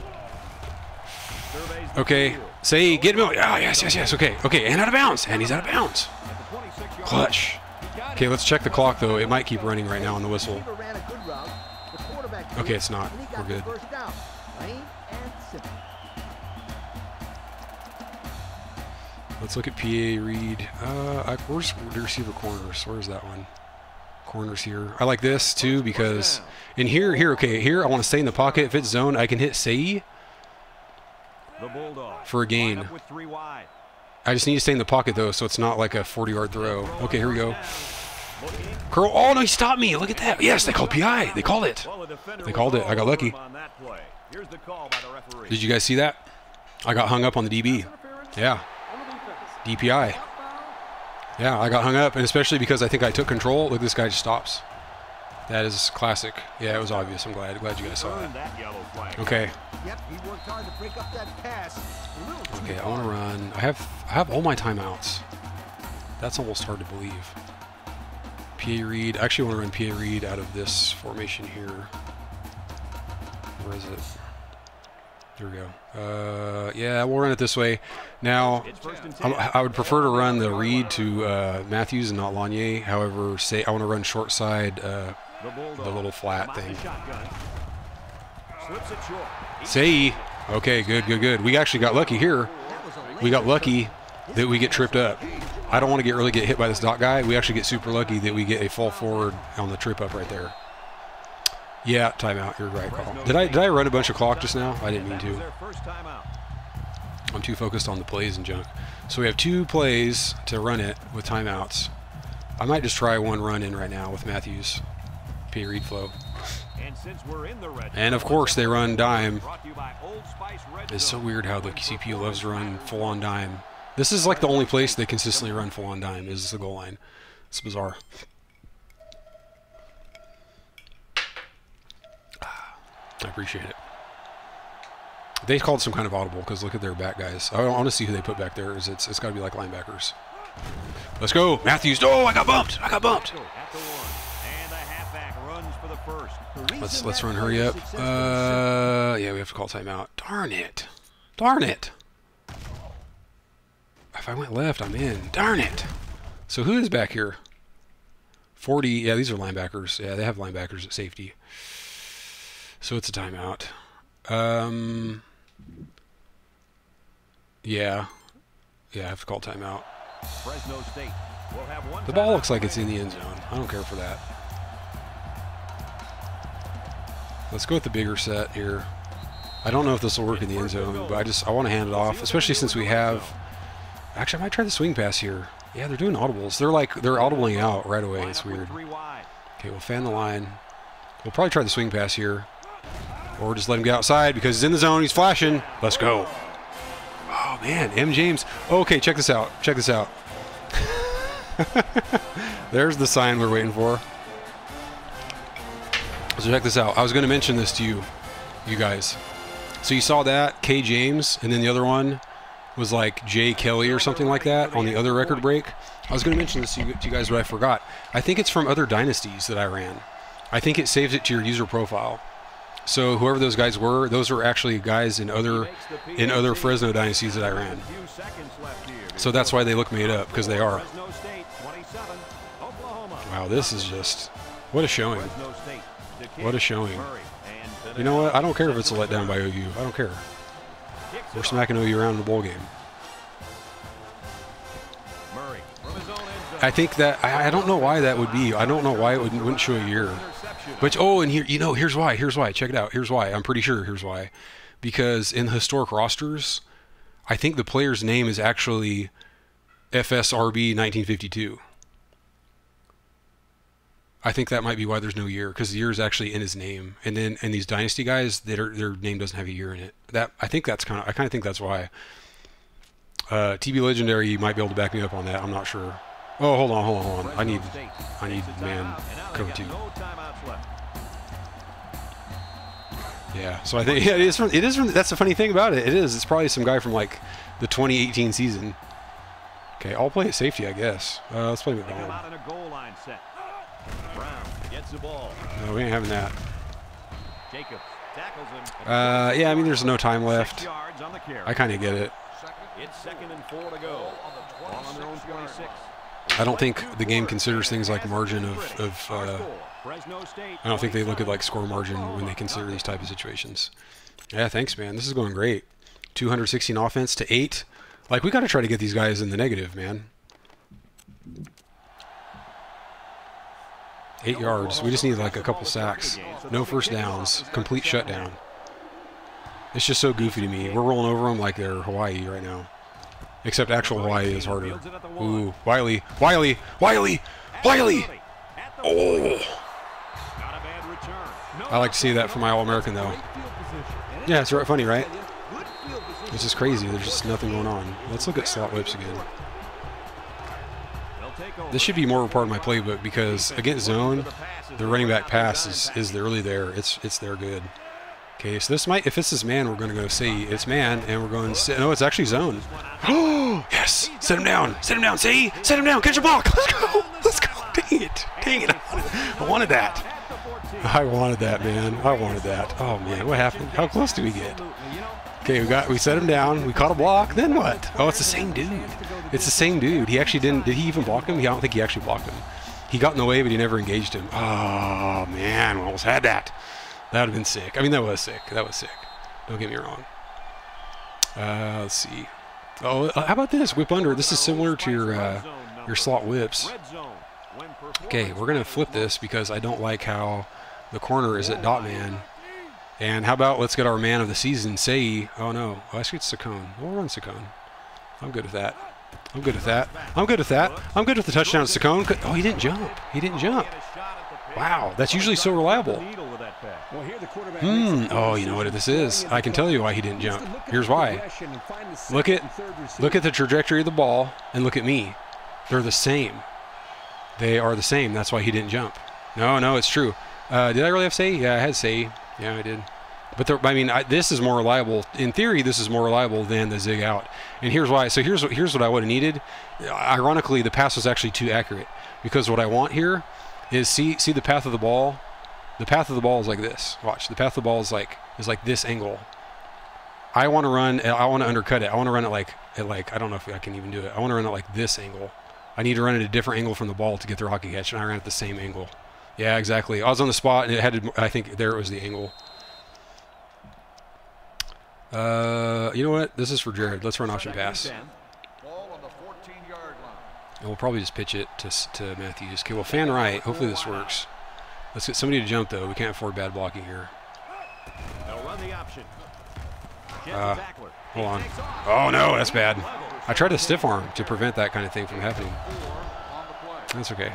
Okay, say get him. Ah, yes. Okay, and out of bounds, and he's out of bounds. Clutch. Okay, let's check the clock though. It might keep running right now on the whistle. Okay, it's not. We're good. Let's look at PA Reed. Where's the receiver corners? Where's that one? Corners here. I like this too because in here, okay, here I want to stay in the pocket. If it's zone, I can hit Sei for a gain. I just need to stay in the pocket though, so it's not like a 40-yard throw. Okay, here we go. Curl. Oh no, he stopped me. Look at that. Yes, they called PI. They called it. They called it. I got lucky. Did you guys see that? I got hung up on the DB. Yeah. DPI. Yeah, I got hung up, and especially because I think I took control. Look, this guy just stops. That is classic. Yeah, it was obvious. I'm glad you guys saw that. Okay. Okay, I want to run. I have all my timeouts. That's almost hard to believe. PA Reed. I actually want to run PA Reed out of this formation here. Where is it? Here we go. Yeah, we'll run it this way. Now, I would prefer to run the read to Matthews and not Lanier. However, say I want to run short side, the little flat thing. Say, okay, good. We actually got lucky here. We got lucky that we get tripped up. I don't want to really get hit by this dot guy. We actually get super lucky that we get a fall forward on the trip up right there. Yeah, timeout. You're right, Carl. Did I run a bunch of clock just now? I didn't mean to. I'm too focused on the plays and junk. So we have 2 plays to run it with timeouts. I might just try one run in right now with Matthews. P read flow. And of course they run dime. It's so weird how the CPU loves to run full on dime. This is like the only place they consistently run full on dime is the goal line. It's bizarre. I appreciate it. They called some kind of audible because look at their back guys. I want to see who they put back there. It's got to be like linebackers. Let's go, Matthews. Oh, I got bumped. Let's run. Hurry up. Yeah, we have to call timeout. Darn it. If I went left, I'm in. Darn it. So who is back here? 40. Yeah, these are linebackers. Yeah, they have linebackers at safety. So it's a timeout. Yeah, I have to call timeout. Fresno State will have one. The ball looks like it's in the end zone. I don't care for that. Let's go with the bigger set here. I don't know if this will work in the end zone, but I want to hand it off, especially since we have. Actually, I might try the swing pass here. Yeah, they're doing audibles. They're audibling out right away. It's weird. Okay, we'll fan the line. We'll probably try the swing pass here. Or just let him get outside because he's in the zone. He's flashing. Let's go. Oh, man. M. James. Okay, check this out. There's the sign we're waiting for. So check this out. I was going to mention this to you guys. So you saw that, K. James, and then the other one was like J. Kelly or something like that on the other record break. I was going to mention this to you guys, but I forgot. I think it's from other dynasties that I ran. I think it saves it to your user profile. So whoever those guys were, those were actually guys in other Fresno dynasties that I ran. So that's why they look made up, because they are. Wow, this is just what a showing. What a showing. You know what? I don't care if it's a letdown by OU. I don't care. We're smacking OU around in the bowl game. I think that I don't know why that would be. I don't know why it wouldn't show a year. But and here, here's why. Check it out. Here's why. I'm pretty sure here's why. Because in the historic rosters, I think the player's name is actually FSRB 1952. I think that might be why there's no year, because the year is actually in his name. And then these dynasty guys, their name doesn't have a year in it. I think that's kind of think that's why. TB Legendary might be able to back me up on that. I'm not sure. Oh, hold on. I need man cover 2. Yeah, so I think it is from. That's the funny thing about it. It's probably some guy from like the 2018 season. Okay, I'll play at safety, I guess. Let's play McDonald. No, we ain't having that. Yeah, I mean, there's no time left. I kind of get it. It's 2nd and 4 to go. Ball on their own 26. I don't think the game considers things like margin of I don't think they look at like score margin when they consider these type of situations. Yeah, thanks, man. This is going great. 216 offense to 8. Like, we got to try to get these guys in the negative, man. 8 yards. We just need like a couple sacks. No first downs. Complete shutdown. It's just so goofy to me. We're rolling over them like they're Hawaii right now. Except actual Hawaii is harder. Ooh, Wiley. Oh! I like to see that from my All-American, though. Yeah, it's funny, right? It's just crazy. There's just nothing going on. Let's look at slot whips again. This should be more of a part of my playbook because against zone, the running back pass is really there. It's there good. Okay, so this might, if this is man, we're going to go see it's man, and we're going to no, it's actually zone. Oh, yes! Set him down, see? Set him down, catch a block! Let's go! Dang it! I wanted that. I wanted that, man. I wanted that. Oh, man, what happened? How close did we get? Okay, we set him down. We caught a block. Then what? Oh, it's the same dude. It's the same dude. He actually didn't. Did he even block him? I don't think he actually blocked him. He got in the way, but he never engaged him. Oh man, we almost had that. That would have been sick. I mean, that was sick. That was sick. Don't get me wrong. Let's see. Oh, how about this? Whip under. This is similar to your slot whips. Okay, we're gonna flip this because I don't like how the corner is at dot man. And how about let's get our man of the season, Sei. Oh no, actually it's Saccone. We'll run Saccone. I'm good with that. I'm good with that. I'm good with that. I'm good with the touchdown, Saccone. Oh, he didn't jump. He didn't jump. Wow, that's usually so reliable. Oh, you know what this is? I can tell you why he didn't jump. Here's why. Look at the trajectory of the ball and look at me. They're the same. They are the same. That's why he didn't jump. No, it's true. Did I really have Sei? Yeah, I had Sei. Yeah, I did. But I mean, this is more reliable. In theory, this is more reliable than the zig out. And here's why. So here's what I would have needed. Ironically, the pass was actually too accurate because what I want here is see the path of the ball. The path of the ball is like this. Watch. The path of the ball is like this angle. I want to run. I want to undercut it. I want to run it like I don't know if I can even do it. I want to run it like this angle. I need to run at a different angle from the ball to get the rocket catch, and I ran at the same angle. Yeah, exactly. I was on the spot, and it had to. I think there it was the angle. You know what? This is for Jared. Let's run option pass. Ball on the 14-yard line. And we'll probably just pitch it to Matthews. Okay, well, fan right. Hopefully this works. Let's get somebody to jump, though. We can't afford bad blocking here. They'll run the option. Hold on. Oh, no, that's bad. I tried to stiff arm to prevent that kind of thing from happening. That's okay.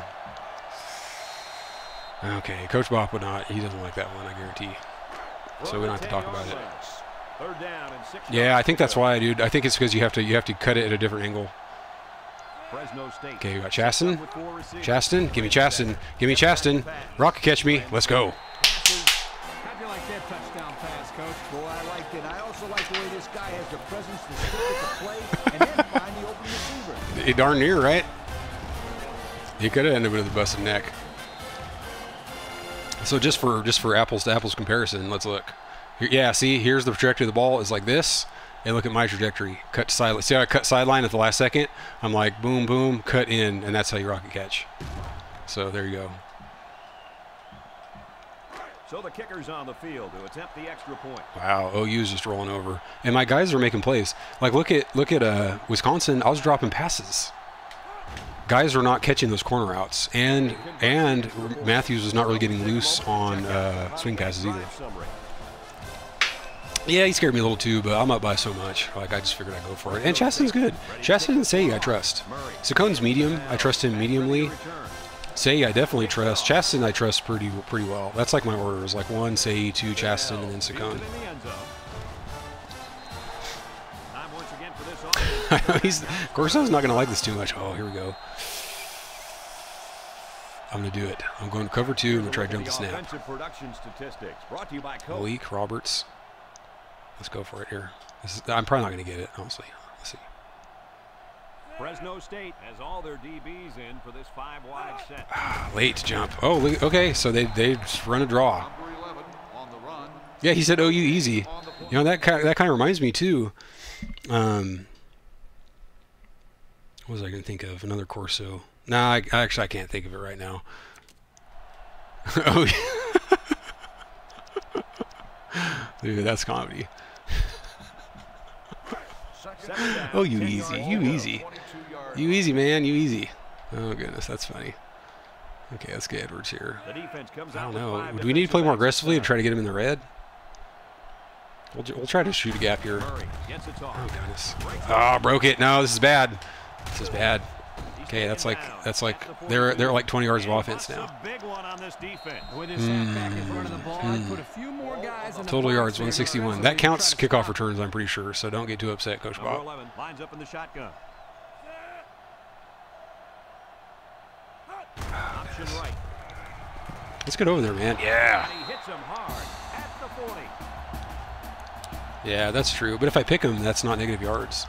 Okay, Coach Bop would not. He doesn't like that one, I guarantee. So we don't have to talk about it. Yeah, I think that's why, dude. I think it's because you have to cut it at a different angle. Okay, we got Chaston. Chaston, give me Chaston. Give me Chaston. Rocket catch me. Let's go. How'd you like that touchdown pass, Coach? Boy, I liked it. I also like the way this guy has the presence to stick with the play and then find the open receiver. Darn near, right? He could have ended with a busted neck. So just for apples to apples comparison, let's look. Yeah, see, here's the trajectory of the ball is like this, and look at my trajectory. Cut sideline. See how I cut sideline at the last second? I'm like boom, boom, cut in, and that's how you rocket catch. So there you go. So the kicker's on the field to attempt the extra point. Wow, OU's just rolling over, and my guys are making plays. Like look at Wisconsin. I was dropping passes. Guys are not catching those corner routes, and Matthews was not really getting loose on swing passes either. Yeah, he scared me a little too, but I'm up by so much. Like I just figured I'd go for it. And Chaston's good. Chaston and Sei I trust. Saccone's medium. I trust him mediumly. Sei I definitely trust. Chaston I trust pretty well. That's like my orders, like 1 Sei, 2 Chaston, and then Saccone. Corso's not going to like this too much. Oh, here we go. I'm going to do it. I'm going to cover 2 and we'll try to jump the snap. Malik, Roberts. Let's go for it here. I'm probably not going to get it, honestly. Let's see. Fresno State has all their DBs in for this 5-wide set. Late jump. Oh, okay. So they just run a draw. Yeah, he said OU easy. You know, that kind of reminds me too. What was I going to think of? Another Corso. Nah, I can't think of it right now. Oh, dude, that's comedy. Oh, you easy. You easy. You easy, man. You easy. Oh, goodness. That's funny. Okay, let's get Edwards here. I don't know. Do we need to play more aggressively to try to get him in the red? We'll try to shoot a gap here. Oh, goodness. Oh, broke it. No, this is bad. This is bad. Okay, that's like they're like 20 yards of offense now. Total yards 161. That counts kickoff returns, I'm pretty sure. So don't get too upset, Coach Bob. Let's get over there, man. Yeah. Yeah, that's true. But if I pick him, that's not negative yards.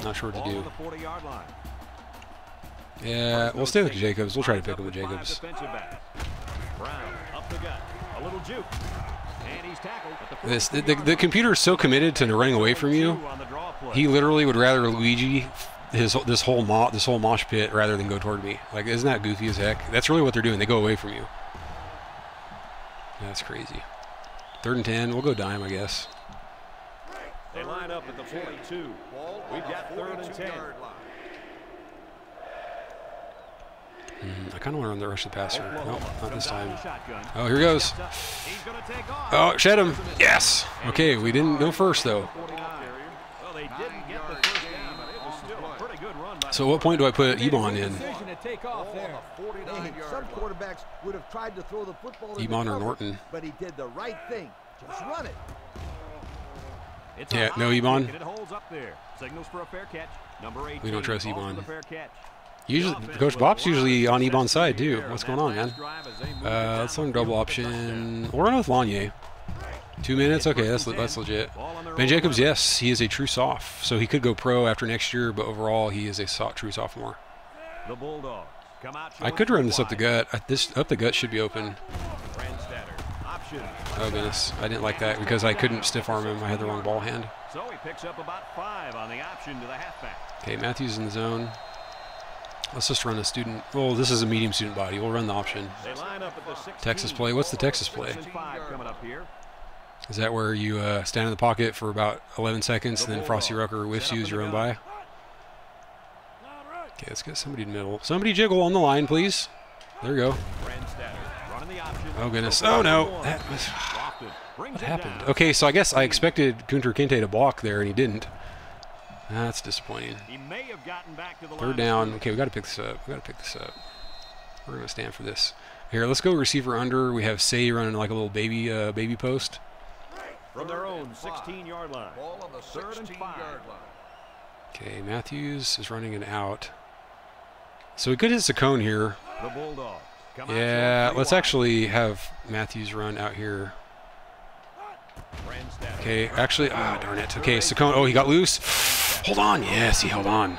Not sure what to do. Yeah, we'll stay with Jacobs. We'll try to pick him with Jacobs. A little juke. And he's tackled at The computer is so committed to running away from you. He literally would rather Luigi this whole mosh pit rather than go toward me. Like, isn't that goofy as heck? That's really what they're doing. They go away from you. That's crazy. 3rd and 10. We'll go dime, I guess. They line up at the 42. We've got 3rd and 10. I kind of want to run the rush of the passer. No, not this time. Oh, here he goes. Oh, shed him. Yes. Okay, we didn't go first, though. So what point do I put Ebon in? Some quarterbacks would have tried to throw the football in Ebon or Norton? but he did the right thing. Just run it. Yeah, no Ebon. We don't trust Ebon. Usually, Coach Bop's usually on Ebon's side too. What's going on, man? Let's run double option. We'll run with Lanier. 2 minutes? Okay, that's legit. Ben Jacobs, yes, he is a true soph. So he could go pro after next year, but overall he is a true sophomore. I could run this up the gut. This up the gut should be open. Oh goodness, I didn't like that because I couldn't stiff arm him. I had the wrong ball hand. So he picks up about 5 on the option to the halfback. Okay, Matthews in the zone. Let's just run a student. Well, this is a medium student body. We'll run the option. Texas play. What's the Texas play? Is that where you stand in the pocket for about 11 seconds and then Frosty Rucker whiffs you as you run by? Okay, let's get somebody in the middle. Somebody jiggle on the line, please. There we go. Oh, goodness. Oh, no. What happened? Okay, so I guess I expected Kunter Kinte to block there, and he didn't. That's disappointing. 3rd down. Okay, we got to pick this up. We're going to stand for this. Here, let's go receiver under. We have Say running like a little baby post. From their own 16-yard line. Ball on the 16-yard line. Okay, Matthews is running an out. So we could hit Saccone here. The Bulldogs. Yeah, let's actually have Matthews run out here. Okay, actually, darn it. Okay, Saccone, oh, he got loose. Hold on, yes, he held on.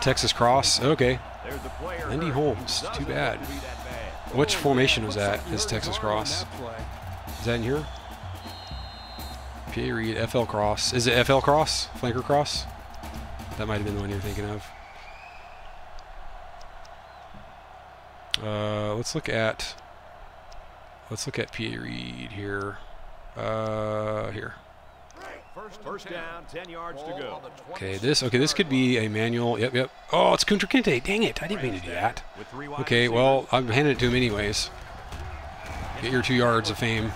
Texas cross, okay. Lindy Holmes, too bad. Which formation was that, his Texas cross? Is that in here? PA Reed, FL cross. Is it FL cross? Flanker cross? That might have been the one you're thinking of. Let's look at PA Reed here. Here. First down, 10 yards to go. Okay, this could be a manual. Yep. Oh, it's Kunter Kinte. Dang it, I didn't mean to do that. Okay, well, I'm handing it to him anyways. Get your 2 yards of fame.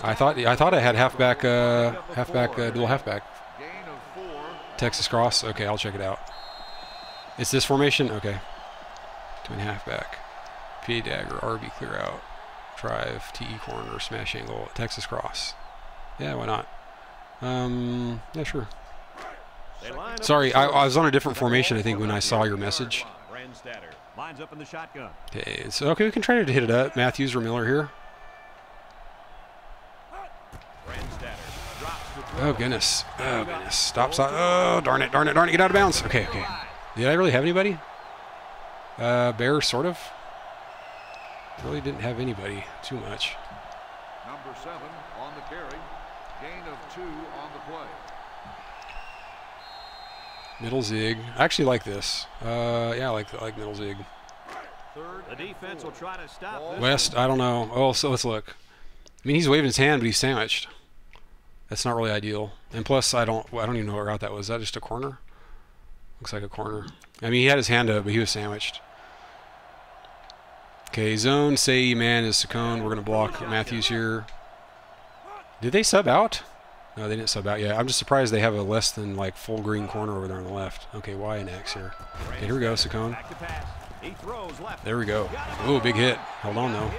I thought I had dual halfback. Texas cross. Okay, I'll check it out. It's this formation. Okay. 2 and halfback. PA dagger, RB clear out, drive, TE corner, smash angle, Texas cross. Yeah, why not? Yeah, sure. Sorry, I was on a different formation, I think, when I saw your message. Okay, so okay, we can try to hit it up. Matthews or Miller here. Oh goodness. Stop. Oh, darn it. Get out of bounds. Okay. Did I really have anybody? Bear, sort of. Really didn't have anybody too much. Number 7 on the carry. Gain of 2 on the play. Middle zig. I actually like this. Yeah, I like middle zig. The defense will try to stop this. West, I don't know. Oh, so let's look. I mean, he's waving his hand, but he's sandwiched. That's not really ideal. And plus, I don't even know what route that was. Is that just a corner? Looks like a corner. I mean, he had his hand up, but he was sandwiched. Okay, zone, say man is Saccone. We're going to block Matthews here. Did they sub out? No, they didn't sub out yet. I'm just surprised they have a less than like full green corner over there on the left. Okay, Y and X here. Okay, here we go, Saccone. There we go. Ooh, big hit. Held on though.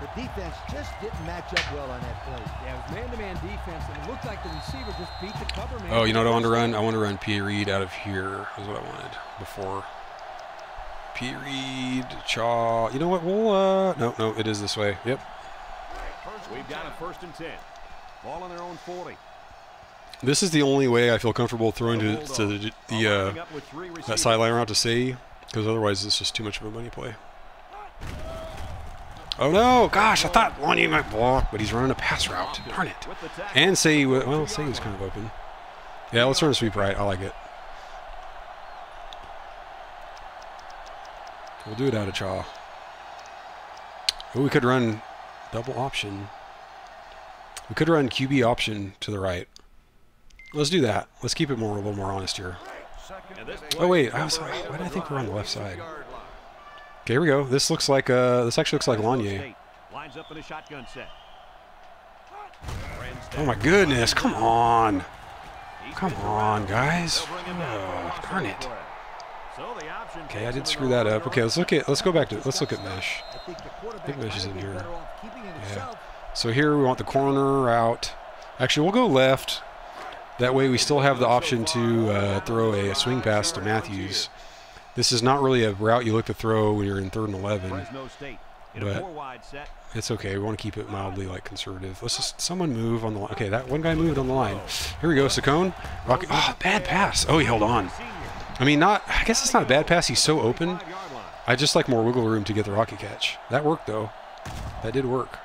The defense just didn't match up well on that play. Yeah, it was man-to-man defense, and it looked like the receiver just beat the cover man. Oh, you know what I want to run? I want to run P. Reed out of here. Is what I wanted before. P. Reed, Chaw. You know what? We'll no, it is this way. Yep. We've got a 1st and 10. Ball on their own 40. This is the only way I feel comfortable throwing to that sideline route to say, because otherwise it's just too much of a money play. Oh no! Gosh, I thought Lonnie might block, but he's running a pass route. Darn it! And say, well, say he's kind of open. Yeah, let's run a sweep right. I like it. We'll do it out of chaw. Oh, we could run double option. We could run QB option to the right. Let's do that. Let's keep it a little more honest here. Oh wait, why did I think we're on the left side? Okay, here we go. This looks like this actually looks like Lanier. Oh my goodness! Come on! Come on, guys! Oh, darn it! Okay, I did screw that up. Okay, let's look at mesh. I think mesh is in here. Yeah. So here we want the corner out. Actually, we'll go left. That way we still have the option to throw a swing pass to Matthews. This is not really a route you look to throw when you're in 3rd and 11, but it's okay. We want to keep it mildly like conservative. Let's just someone move on the line. Okay, that one guy moved on the line. Here we go, Saccone. Rocket. Oh, bad pass. Oh, he held on. I mean, I guess it's not a bad pass. He's so open. I just like more wiggle room to get the rocket catch. That worked though. That did work.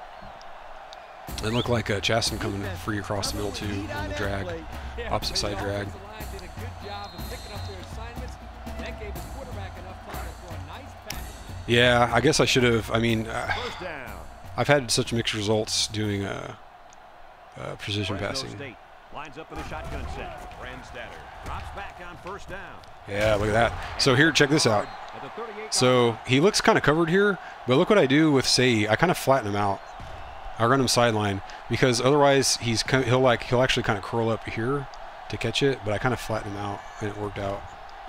It looked like Chasten coming free across the middle too on the drag, opposite side drag. Yeah, I guess I should have. I mean, I've had such mixed results doing precision passing. Yeah, look at that. So here, check this out. So he looks kind of covered here, but look what I do with Sei. I kind of flatten him out. I run him sideline because otherwise he'll actually kind of curl up here to catch it, but I kind of flattened him out and it worked out.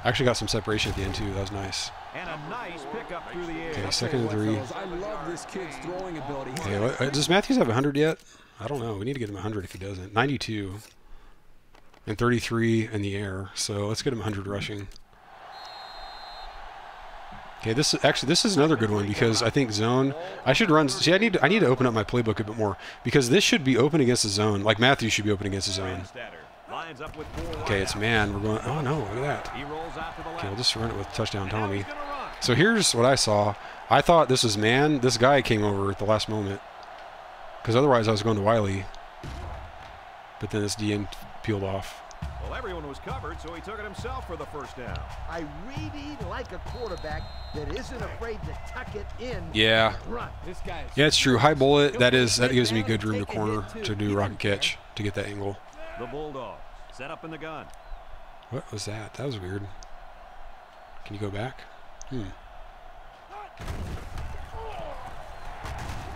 I actually got some separation at the end too. That was nice. And a nice pickup through the air. Okay, 2nd and 3. I love this kid's throwing ability. Okay, does Matthews have 100 yet? I don't know. We need to get him 100 if he doesn't. 92 and 33 in the air. So let's get him 100 rushing. Okay, this is another good one because I think zone. I should run. See, I need to open up my playbook a bit more because this should be open against the zone. Like Matthews should be open against the zone. Okay, it's man. We're going. Oh no, look at that. Okay, we'll just run it with touchdown Tommy. So here's what I saw. I thought this was man. This guy came over at the last moment because otherwise I was going to Wiley. But then this DN peeled off. Well, everyone was covered, so he took it himself for the first down. I really like a quarterback that isn't afraid to tuck it in. Yeah. Yeah, it's true. High bullet. That gives me good room to corner to do rocket catch to get that angle. The Bulldogs set up in the gun. What was that? That was weird. Can you go back?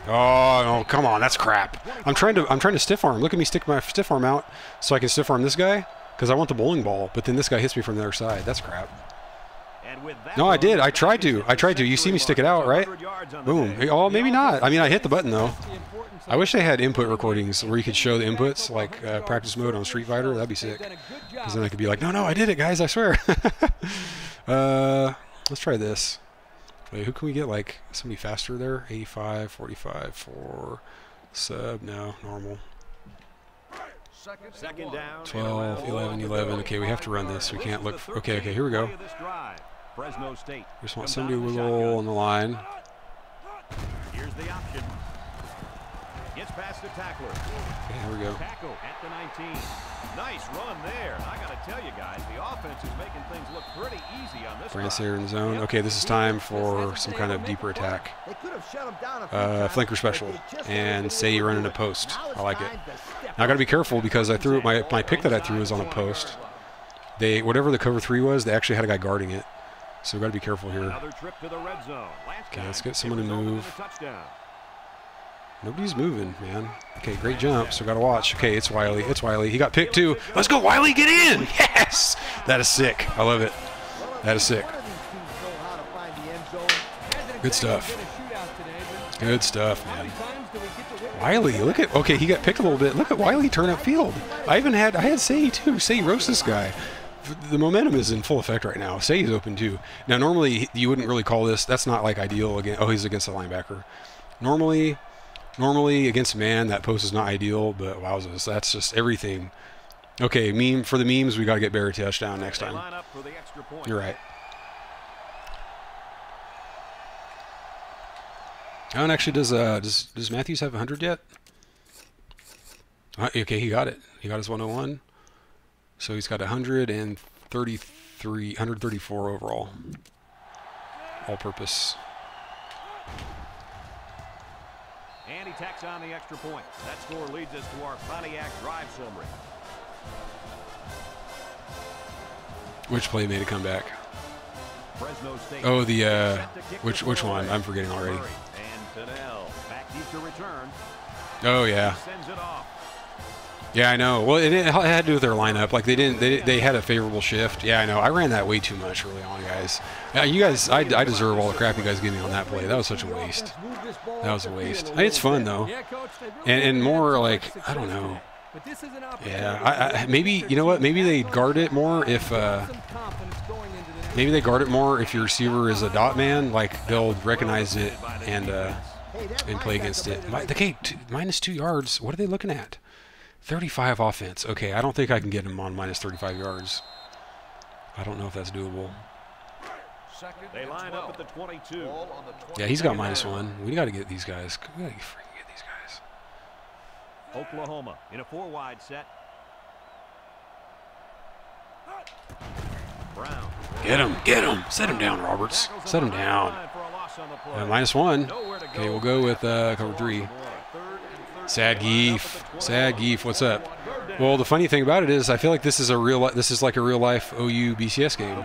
Oh no! Come on, that's crap. I'm trying to stiff arm. Look at me stick my stiff arm out so I can stiff arm this guy because I want the bowling ball. But then this guy hits me from the other side. That's crap. No, I did. I tried to. You see me stick it out, right? Boom. Oh, maybe not. I mean, I hit the button though. I wish they had input recordings where you could show the inputs, like practice mode on Street Fighter. That'd be sick. Because then I could be like, no, I did it, guys. I swear. Let's try this. Wait, who can we get? Like somebody faster there? 85, 45, 4, sub. No, normal. Second down. 12, 11, 11. Okay, we have to run this. We can't look. Okay, here we go. Fresno State. Just want somebody to wiggle on the line. Here's the option. Gets past the tackler. Okay, here we go. Tackle at the 19. Nice run there. I got to tell you guys, the offense is making things look pretty easy on this. France there in the zone. Okay, this is time for some kind of deeper attack. Flanker special. And say you run in a post. I like it. Now I got to be careful because I threw my pick that I threw was on a post. Whatever the cover 3 was, they actually had a guy guarding it. So we've got to be careful here. Okay, let's get someone to move. Nobody's moving, man. Okay, great jump, so got to watch. Okay, it's Wiley. It's Wiley. He got picked too. Let's go, Wiley, get in! Yes! That is sick. I love it. That is sick. Good stuff. Good stuff, man. Wiley, look at, okay, he got picked a little bit. Look at Wiley turn up field. I had Sei too. Sei roast this guy. The momentum is in full effect right now. Sei is open too. Now, normally you wouldn't really call this. That's not like ideal again. Oh, he's against the linebacker. Normally against man, that post is not ideal. But wowzers, that's just everything. Okay, for the memes, we got to get Barry touchdown next time. You're right. Oh, and actually, does Matthews have 100 yet? Okay, he got it. He got his 101. So he's got 134 overall. All-purpose. And he tacks on the extra point. That score leads us to our Pontiac drive summary. Which play made a comeback? Fresno State. Oh, the which one? I'm forgetting already. And Fidel back deep to return. Oh yeah. Sends it off. Yeah, I know. Well, it had to do with their lineup. Like they had a favorable shift. Yeah, I know. I ran that way too much early on, guys. You guys, I deserve all the crap you guys give me on that play. That was such a waste. That was a waste. It's fun though, and more like I don't know. Yeah, maybe you know what? Maybe they guard it more if maybe they guard it more if your receiver is a dot man. Like they'll recognize it and play against it. Okay, -2 yards. What are they looking at? 35 offense. Okay, I don't think I can get him on -35 yards. I don't know if that's doable. They line up at the 22. Yeah, he's got -1. We got to get these guys. We got to freaking get these guys. Oklahoma in a 4-wide set. Brown. Get him, get him. Set him down, Roberts. Set him down. -1. Okay, we'll go with cover 3. Sad Geef, what's up? Well, the funny thing about it is, I feel like this is like a real life OU BCS game.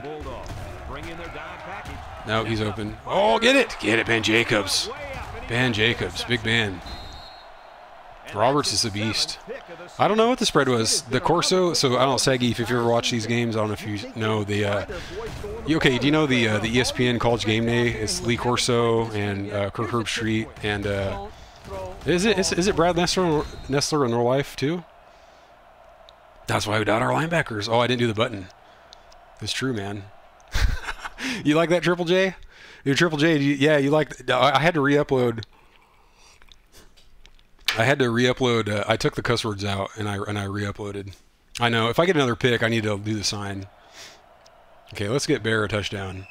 No, he's open. Oh, get it, Ben Jacobs. Ben Jacobs, big Ben. Roberts is a beast. I don't know what the spread was. The Corso, so I don't know, Saggeef, if you ever watch these games, I don't know if you know the. Okay, do you know the ESPN College Game Day? It's Lee Corso and Kirk Herbstreit and. Is it Brad Nestler in real life too? That's why we got our linebackers. Oh, I didn't do the button. It's true, man. You like that, Triple J? Your Triple J, yeah, you like. I had to re-upload. I took the cuss words out and I re-uploaded. I know. If I get another pick, I need to do the sign. Okay, let's get Bear a touchdown.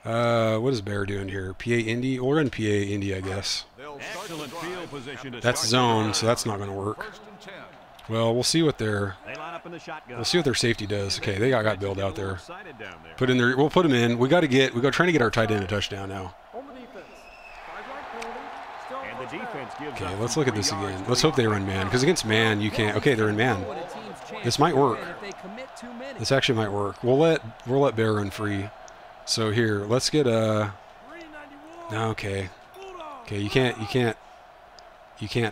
What is Bear doing here? PA Indy? We'll run PA Indy, I guess. Excellent field position to that's zone, so that's not going to work. Well, we'll see what their safety does. Okay, they got Billed out there. Put in there. We'll put him in. We got trying to get our tight end a touchdown now. Okay, let's look at this again. Let's hope they run man, because against man you can't. Okay, they're in man. This might work. This actually might work. We'll let Bear run free. So here, let's get a. Okay. Okay, you can't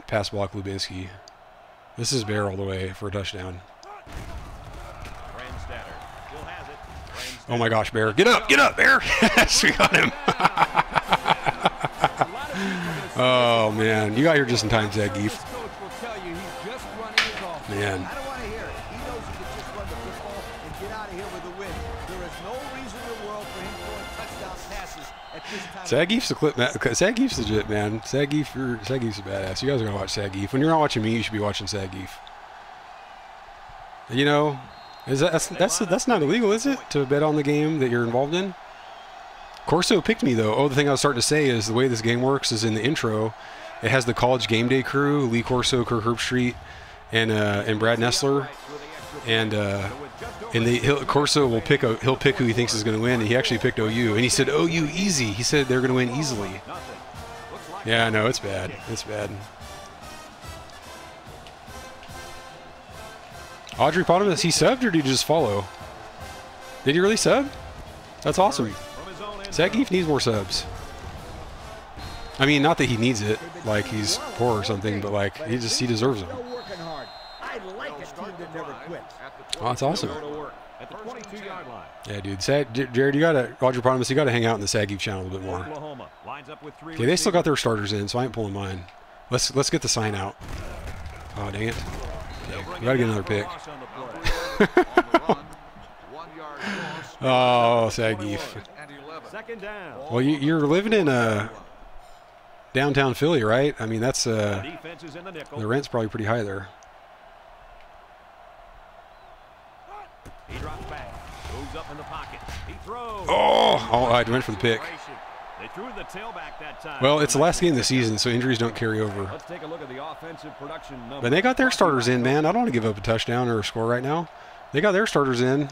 pass block Lubinsky. This is Bear all the way for a touchdown. Oh my gosh, Bear. Get up, Bear. Yes, we got him. Oh man, you got here just in time, Saggeef. Man. Saggeef's a clip, man. Saggeef's legit, man. Saggeef's a badass. You guys are gonna watch Saggeef. When you're not watching me, you should be watching Saggeef. You know, that's not illegal, is it? To bet on the game that you're involved in. Corso picked me though. Oh, the thing I was starting to say is the way this game works is in the intro, it has the College Game Day crew: Lee Corso, Kirk Herbstreit, and Brad Nestler, and Corso will he'll pick who he thinks is going to win, and he actually picked OU, and he said OU easy. He said they're going to win easily. Yeah, I know, it's bad. It's bad. Audrey Potamus, he subbed or did he just follow? Did he really sub? That's awesome. Saggeef needs more subs. I mean, not that he needs it, like he's poor or something, but like he deserves them. Oh, that's awesome. Yeah, dude. Jared, Roger Potamus, you gotta hang out in the Saggeef channel a little bit more. Okay, they still got their starters in, so I ain't pulling mine. Let's get the sign out. Oh, dang it. Okay, we gotta get another pick. Oh, Saggeef. Well, you're living in downtown Philly, right? I mean, that's the rent's probably pretty high there. He drops back, moves up in the pocket. He throws. Oh, I went for the pick. They threw the tailback that time. Well, it's the last game of the season, so injuries don't carry over. Let's take a look at the offensive production numbers. But they got their starters in, man. I don't want to give up a touchdown or a score right now. They got their starters in.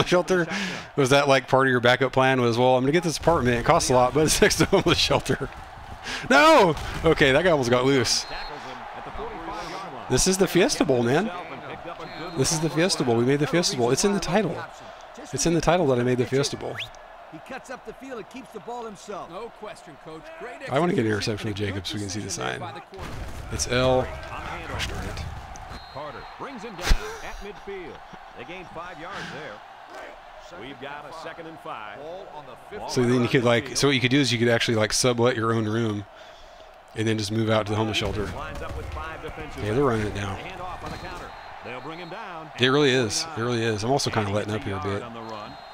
Shelter. Was that like part of your backup plan? Was, well, I'm gonna get this apartment. It costs a lot, but it's next to homeless shelter. No. Okay, that guy almost got loose. This is the Fiesta Bowl, man. This is the Fiesta Bowl. We made the Fiesta Bowl. It's in the title. It's in the title that I made the Fiesta Bowl. He cuts up the field and keeps the ball himself. No question, Coach. Great. I want to get an interception with Jacobs so we can see the sign. It's L. Gosh darn it. Carter brings him down at midfield. They gained 5 yards there. We've got a 2nd and 5. So then you could like, so what you could do is you could actually like sublet your own room, and then just move out to the homeless shelter. Yeah, they're running it now. It really is. It really is. I'm also kind of letting up here a bit.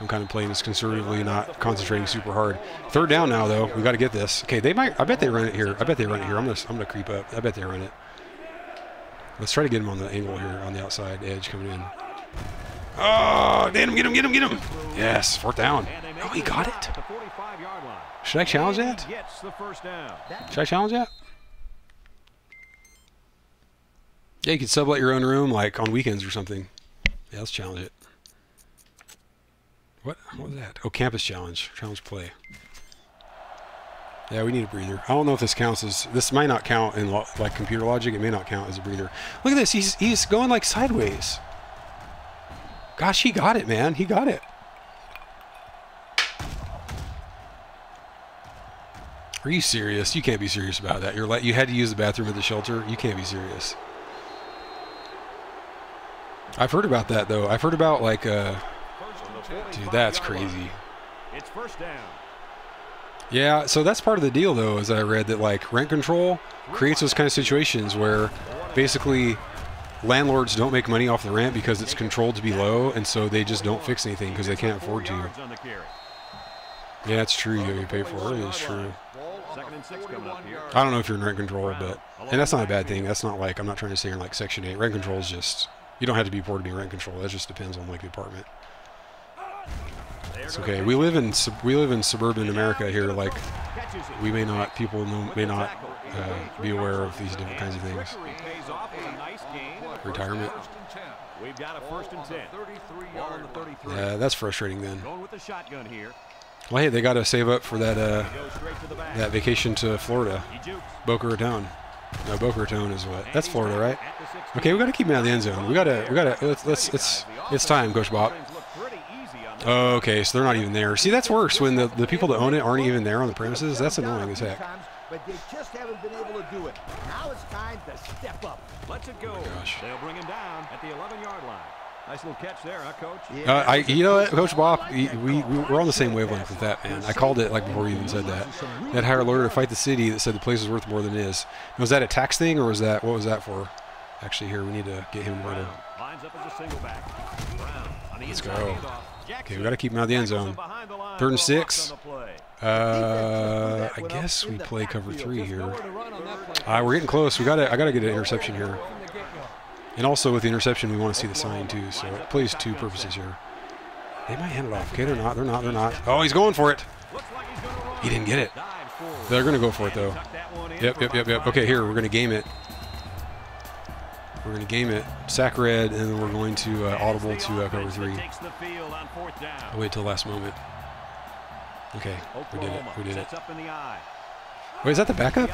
I'm kind of playing this conservatively, not concentrating super hard. 3rd down now, though. We got to get this. Okay, they might. I bet they run it here. I bet they run it here. I'm gonna creep up. I bet they run it. Let's try to get him on the angle here, on the outside edge coming in. Oh, get him, get him, get him, get him. Yes, 4th down. Oh, he got it. Should I challenge that? Should I challenge that? Yeah, you could sublet your own room like on weekends or something. Yeah, let's challenge it. What was that? Oh, campus challenge. Challenge play. Yeah, we need a breather. I don't know if this counts as... This might not count in like computer logic. It may not count as a breather. Look at this. He's going like sideways. Gosh, he got it, man. He got it. Are you serious? You can't be serious about that. You're like, you had to use the bathroom at the shelter. You can't be serious. I've heard about that though. I've heard about like dude, that's crazy. It's 1st down. Yeah, so that's part of the deal though, as I read that like rent control creates those kind of situations where basically landlords don't make money off the rent because it's controlled to be low, and so they just don't fix anything because they can't afford to. Yeah, it's true. You pay for it. It's true. 2nd and 6 coming up here. I don't know if you're in rent control, but and that's not a bad thing. That's not like, I'm not trying to say you're in like Section 8. Rent control is just, you don't have to be poor to be in rent control. That just depends on like the apartment. It's okay. We live in suburban America here. Like we may not, people may not be aware of these different kinds of things. Retirement. We've got a 1st and 10. Yeah, that's frustrating then. Going with the shotgun here. Well, hey, they got to save up for that that vacation to Florida, Boca Raton. No, Boca Raton is what? That's Florida, right? Okay, we got to keep him out of the end zone. We got to. It's time, Coach Bob. Oh, okay, so they're not even there. See, that's worse when the people that own it aren't even there on the premises. That's annoying as heck. But they just haven't been able to do it. Now it's time to step up. Let's it go. Gosh. They'll bring him down at the 11-yard line. Nice little catch there, huh, Coach? Yeah, you know what, Coach Bob, we're on the same wavelength with that, man. I called it like before you even said that. That hired a lawyer to fight the city that said the place is worth more than it is. Now, was that a tax thing, or was that, what was that for? Actually, here, we need to get him rid of. Lines up as a single back. Brown on the Let's inside go. handoff. Okay, we got to keep him out of the end zone. 3rd and 6. I guess we play cover 3 here. We're getting close. I gotta get an interception here. And also with the interception, we want to see the sign too. So it plays 2 purposes here. They might hand it off. Okay, they're not. Oh, he's going for it. He didn't get it. They're going to go for it though. Yep. Okay, here, we're going to game it. We're going to game it. Sack red, and then we're going to audible to cover 3. I'll wait till the last moment. Okay, we did it. Wait, is that the backup?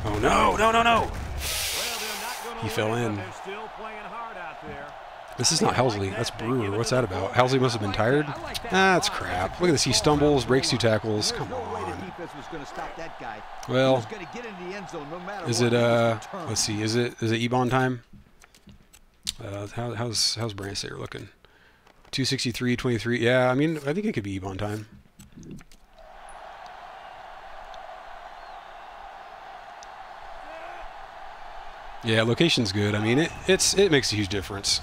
Oh, no. He fell in. This is not Helsley. That's Brewer. What's that about? Helsley must have been tired? That's crap. Look at this. He stumbles, breaks 2 tackles. Come on. Well, is it, let's see. Is it Ebon time? How's Brandstater looking? 263, 23. Yeah, I mean, I think it could be Ebon time. Yeah, location's good. I mean, it makes a huge difference.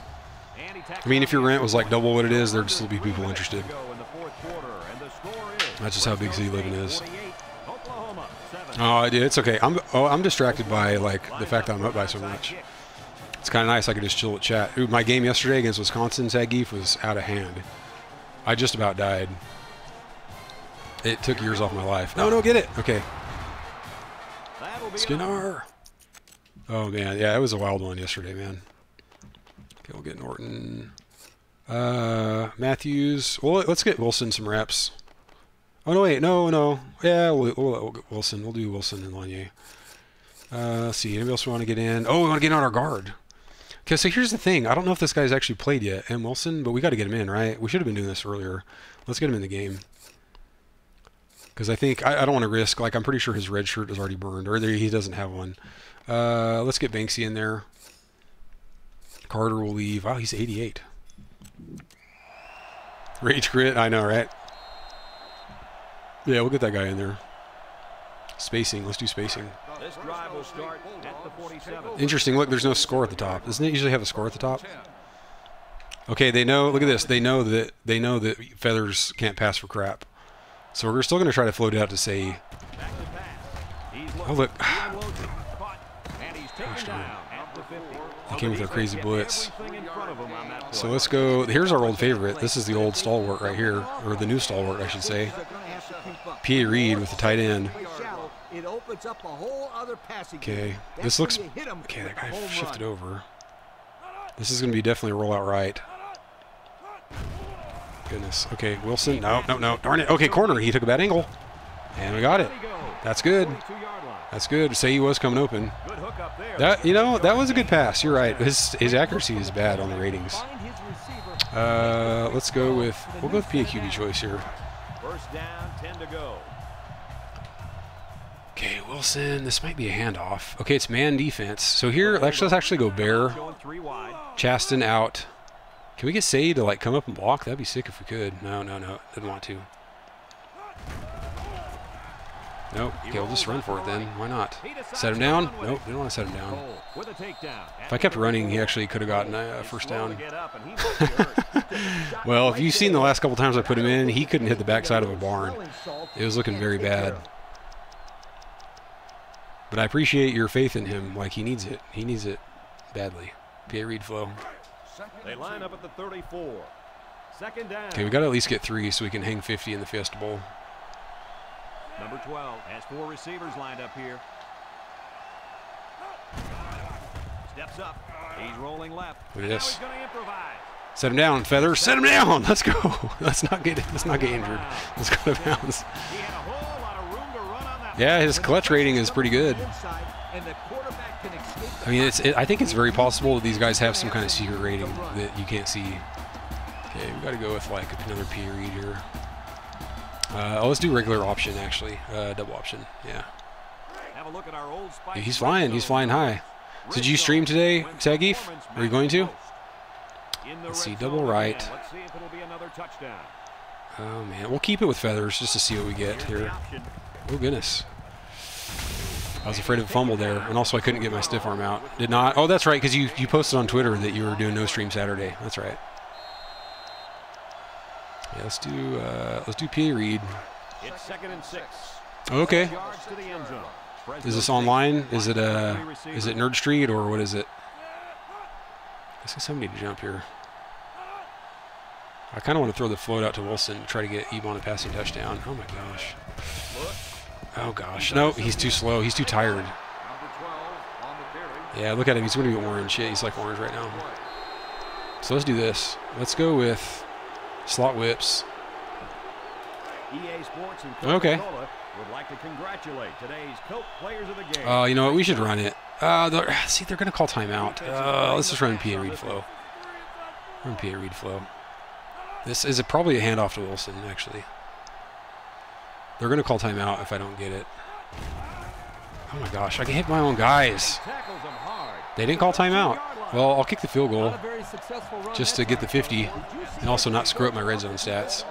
I mean, if your rent was like double what it is, there'd still be people interested. That's just how big city living is. Oh, it's okay. I'm distracted by like the fact that I'm up by so much. It's kind of nice. I could just chill with chat. Ooh, my game yesterday against Wisconsin Tag Geef was out of hand. I just about died. It took years off my life. No, get it. Okay. Skinner. Oh, man. Yeah, it was a wild one yesterday, man. Okay, we'll get Norton. Matthews. Well, let's get Wilson some reps. Oh, no, wait. No. Yeah, we'll get Wilson. We'll do Wilson and Lanier. Let's see. Anybody else want to get in? Oh, we want to get on our guard. Okay, so here's the thing. I don't know if this guy's actually played yet, M. Wilson, but we got to get him in, right? We should have been doing this earlier. Let's get him in the game. Because I think, I don't want to risk, like, I'm pretty sure his red shirt is already burned, or he doesn't have one. Let's get Banksy in there. Carter will leave. Wow, he's 88. Rage grit, I know, right? Yeah, we'll get that guy in there. Spacing, let's do spacing. This drive will start at the 47. Interesting, look, there's no score at the top. Doesn't it usually have a score at the top? Okay, they know, look at this. They know that Feathers can't pass for crap. So we're still going to try to float it out to say, oh, look. He came with a crazy blitz. So let's go. Here's our old favorite. This is the old stalwart right here, or the new stalwart, I should say. P.A. Reed with the tight end. Okay, this looks. Okay, that guy shifted over. This is going to be definitely a rollout right. Goodness. Okay, Wilson. No. Darn it. Okay, corner. He took a bad angle. And we got it. That's good. That's good. Say he was coming open. That that was a good pass. You're right. His accuracy is bad on the ratings. Let's go with we'll go with PAQB choice here. First down, 10 to go. Okay, Wilson. This might be a handoff. Okay, it's man defense. So here, let's actually go Bear. Chaston out. Can we get Say to like come up and block? That'd be sick if we could. No. Didn't want to. Nope. Okay, we'll just run for it then. Why not? Set him down? Nope, didn't want to set him down. If I kept running, he actually could have gotten a first down. Well, if you've seen the last couple times I put him in, he couldn't hit the backside of a barn. It was looking very bad. But I appreciate your faith in him. Like, he needs it. He needs it badly. P.A. Reed flow. They line up at the 34. Second down. Okay, we got to at least get 3 so we can hang 50 in the Fiesta Bowl. Number 12 has 4 receivers lined up here. Steps up. He's rolling left. Look at this. He's going to improvise. Set him down, Feathers. Set him down. Let's go. Let's not get injured. Let's go to bounds. He had a whole lot of room to run on that. Yeah, his clutch rating is pretty good. I mean, I think it's very possible that these guys have some kind of secret rating that you can't see. Okay, we got to go with like another P read here. Let's do regular option actually, double option. Yeah. Have a look at our old Yeah, he's flying. He's flying high. So did you stream today, Sagif? Are you going to? Let's see, double right. Let's see if it'll be another touchdown. Oh man, we'll keep it with Feathers just to see what we get here. Oh goodness. I was afraid of a fumble there, and also I couldn't get my stiff arm out. Did not. Oh, that's right, because you posted on Twitter that you were doing no stream Saturday. That's right. Yeah, let's do P.A. Reed. It's 2nd and 6. Okay. Yards to the end zone. Is this online? Is it Nerd Street or what is it? I see somebody to jump here. I kind of want to throw the float out to Wilson to try to get Ebon a passing touchdown. Oh my gosh. Oh gosh. No, he's too slow. He's too tired. Yeah, look at him. He's going to be orange. Yeah, he's like orange right now. So let's do this. Let's go with slot whips. EA Sports and Okay. would like to congratulate today's Coke players of the game. You know what? We should run it. See, they're going to call timeout. Let's just run P.A. Reed flow. Run P.A. Reed flow. This is probably a handoff to Wilson, actually. They're going to call timeout if I don't get it. Oh my gosh, I can hit my own guys. They didn't call timeout. Well, I'll kick the field goal just to get the 50 and also not screw up my red zone stats.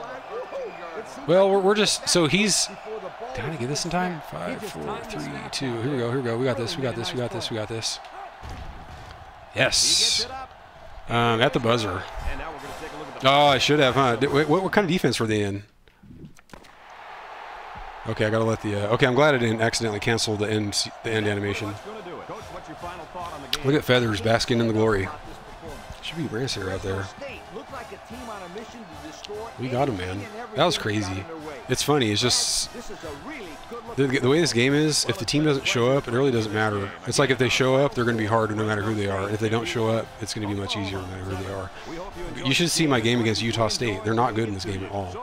Well, we're just, so he's, did I get this in time? 5, 4, 3, 2. Here we go. We got this. Yes. At the buzzer. Oh, I should have, huh? What kind of defense were they in? Okay, I gotta let the. Okay, I'm glad I didn't accidentally cancel the end animation. Look at Feathers basking in the glory. Should be Rancer out there. We got him, man. That was crazy. It's funny. It's just the way this game is, if the team doesn't show up, it really doesn't matter. It's like if they show up, they're going to be hard no matter who they are. And if they don't show up, it's going to be much easier no matter who they are. You should see my game against Utah State. They're not good in this game at all.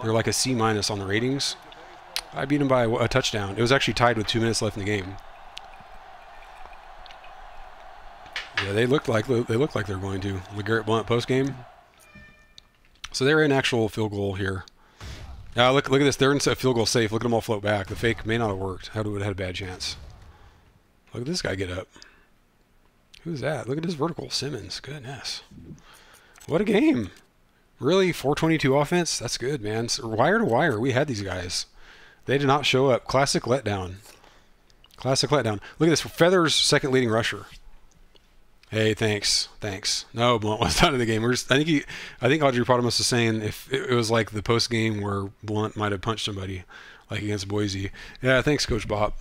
They're like a C- on the ratings. I beat them by a touchdown. It was actually tied with 2 minutes left in the game. Yeah, they looked like they're going to. LeGarrette Blount post game. So they're in actual field goal here. Look at this. They're in a field goal safe. Look at them all float back. The fake may not have worked. How would have had a bad chance. Look at this guy get up. Who's that? Look at his vertical. Simmons. Goodness. What a game. Really? 422 offense? That's good, man. So wire to wire. We had these guys. They did not show up. Classic letdown. Classic letdown. Look at this. Feathers, second leading rusher. Hey, thanks. No, Blount was not in the game. I think Audrey Potamus was saying if it was like the post game where Blount might have punched somebody, like against Boise. Yeah, thanks, Coach Bob.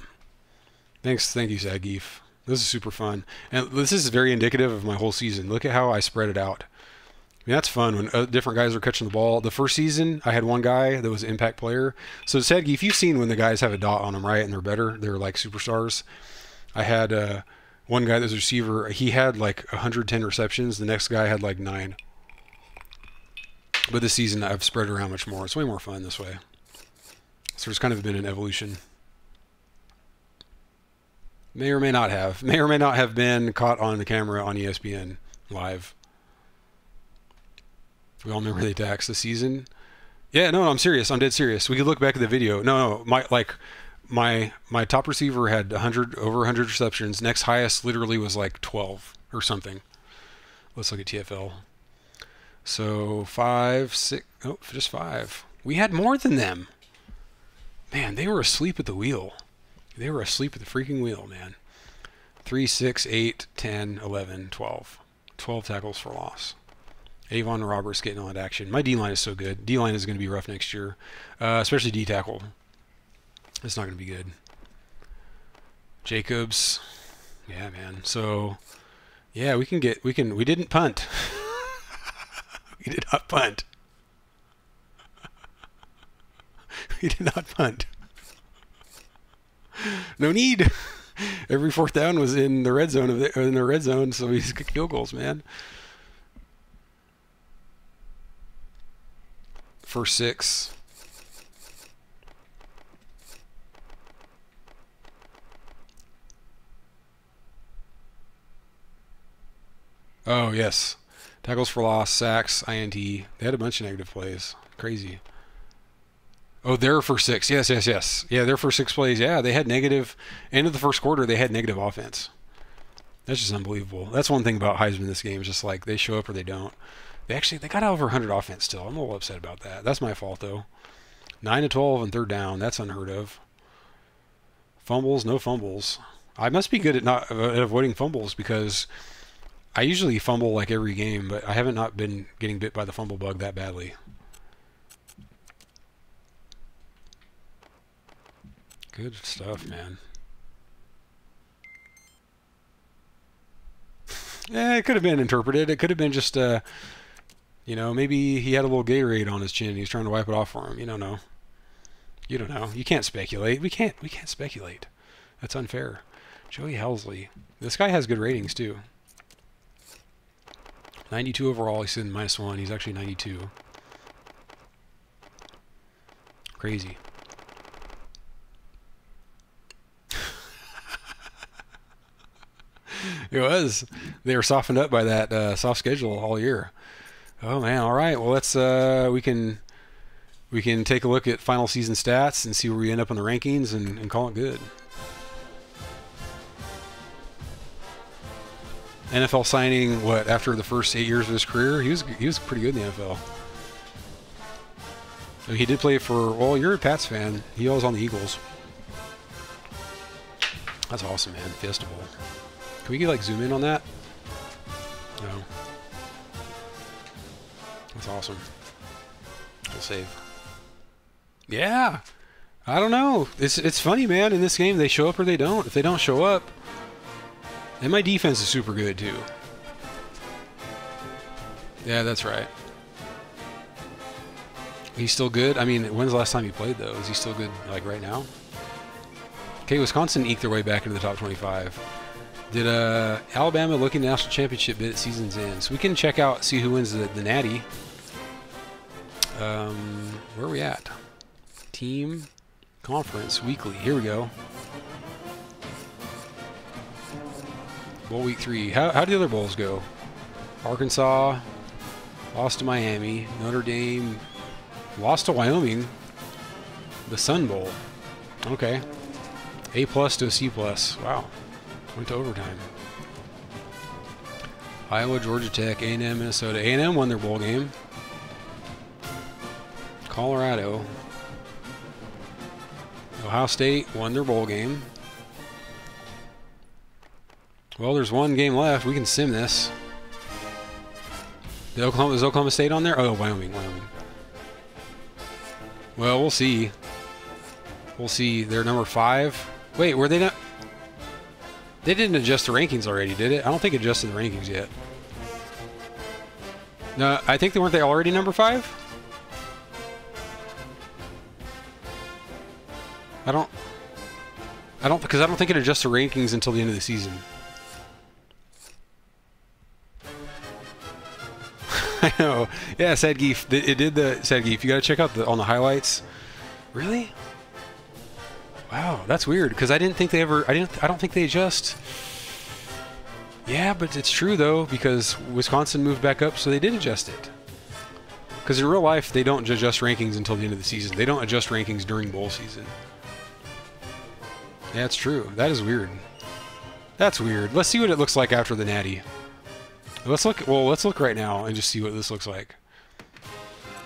Thank you, Zagief. This is super fun, and this is very indicative of my whole season. Look at how I spread it out. I mean, that's fun when different guys are catching the ball. The first season, I had one guy that was an impact player. So, Zagief, you've seen when the guys have a dot on them, right? And they're better. They're like superstars. I had one guy that was a receiver. He had like 110 receptions. The next guy had like 9. But this season, I've spread it around much more. It's way more fun this way. So there's kind of been an evolution. May or may not have been caught on the camera on ESPN Live. We all remember the attacks this season. Yeah, no, I'm serious. I'm dead serious. We could look back at the video. No, my top receiver had over 100 receptions. Next highest literally was like 12 or something. Let's look at TFL. So 5, 6, just 5. We had more than them. Man, they were asleep at the wheel. They were asleep at the freaking wheel, man. 3, 6, 8, 10, 11, 12. 12 tackles for loss. Avon Roberts getting all that action. My D-line is so good. D-line is going to be rough next year, especially D-tackle. It's not going to be good. Jacobs. Yeah, man. So, yeah, we didn't punt. We did not punt. We did not punt. No need. Every fourth down was in the red zone so we just kick field goals, man. First 6. Oh, yes. Tackles for loss, sacks, INT. They had a bunch of negative plays. Crazy. Oh, their first 6. Yes. Yeah, their first 6 plays. Yeah, they had negative. End of the first quarter, they had negative offense. That's just unbelievable. That's one thing about Heisman this game. Is just like they show up or they don't. They got over 100 offense still. I'm a little upset about that. That's my fault, though. 9 to 12 and third down. That's unheard of. Fumbles, no fumbles. I must be good at avoiding fumbles because I usually fumble like every game, but I haven't not been getting bit by the fumble bug that badly. Good stuff, man. Yeah, it could have been interpreted. It could have been just, maybe he had a little Gatorade on his chin. He was trying to wipe it off for him. You don't know. You don't know. You can't speculate. We can't speculate. That's unfair. Joey Helsley. This guy has good ratings, too. 92 overall. He's in -1. He's actually 92. Crazy. It was. They were softened up by that soft schedule all year. Oh man! All right. Well, let's we can take a look at final season stats and see where we end up on the rankings and call it good. NFL signing after the first 8 years of his career? He was pretty good in the NFL. I mean, he did play for. Well, you're a Pats fan. He was on the Eagles. That's awesome, man. Fiesta Bowl. Can we zoom in on that? No. That's awesome. We'll save. Yeah. I don't know. It's funny, man. In this game, they show up or they don't. If they don't show up, and my defense is super good too. Yeah, that's right. He's still good? I mean, when's the last time he played, though? Is he still good, like, right now? Okay, Wisconsin eked their way back into the top 25. Did Alabama looking national championship bid at season's end? So we can check out, see who wins the Natty. Where are we at? Team Conference Weekly. Here we go. Bowl week 3. How do the other bowls go? Arkansas lost to Miami. Notre Dame lost to Wyoming. The Sun Bowl. Okay. A+ to a C+. Wow. Went to overtime. Iowa, Georgia Tech, A&M, Minnesota. A&M won their bowl game. Colorado. Ohio State won their bowl game. Well, there's one game left. We can sim this. Is Oklahoma State on there? Oh, Wyoming. Well, we'll see. We'll see. They're number 5. Wait, were they not? They didn't adjust the rankings already, did it? I don't think it adjusted the rankings yet. No, I think weren't they already number 5? I don't because I don't think it adjusts the rankings until the end of the season. I know. Yeah, Sadgeef. It did the Sadgeef. You got to check out on the highlights. Really? Wow, that's weird. Because I didn't think they ever. I don't think they adjust. Yeah, but it's true though because Wisconsin moved back up, so they did adjust it. Because in real life, they don't adjust rankings until the end of the season. They don't adjust rankings during bowl season. Yeah, it's true. That is weird. That's weird. Let's see what it looks like after the Natty. Let's look. Well, let's look right now and just see what this looks like.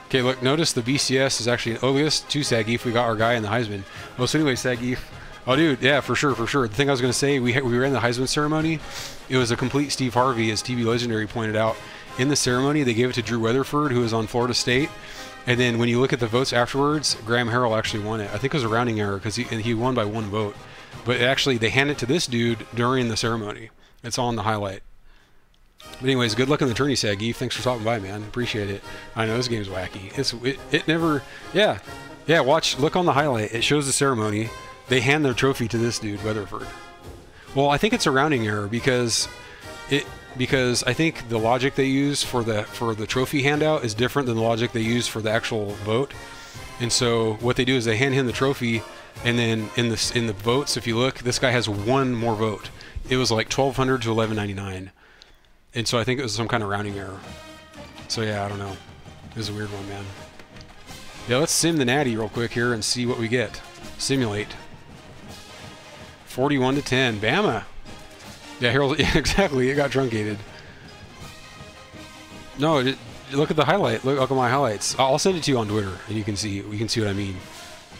Okay, look. Notice the BCS is actually. Oh, look at this. 2 Sadgeef. We got our guy in the Heisman. Oh, so anyway, Sadgeef. Oh, dude. Yeah, for sure. The thing I was gonna say, we were in the Heisman ceremony. It was a complete Steve Harvey, as TB Legendary pointed out. In the ceremony, they gave it to Drew Weatherford, who was on Florida State. And then when you look at the votes afterwards, Graham Harrell actually won it. I think it was a rounding error because he won by 1 vote. But actually, they handed it to this dude during the ceremony. It's on the highlight. But anyways, good luck in the tourney, Sadgeef. Thanks for stopping by, man. Appreciate it. I know this game's wacky. It never. Yeah. Look on the highlight. It shows the ceremony. They hand their trophy to this dude, Weatherford. Well, I think it's a rounding error because I think the logic they use for the trophy handout is different than the logic they use for the actual vote. And so what they do is they hand him the trophy, and then in the votes, if you look, this guy has 1 more vote. It was like 1,200 to 1,199. And so I think it was some kind of rounding error. So yeah, I don't know. It was a weird one, man. Yeah, let's sim the Natty real quick here and see what we get. Simulate. 41 to 10. Bama. Yeah, Harold. Yeah, exactly. It got truncated. No, look at the highlight. Look at my highlights. I'll send it to you on Twitter, and you can see what I mean.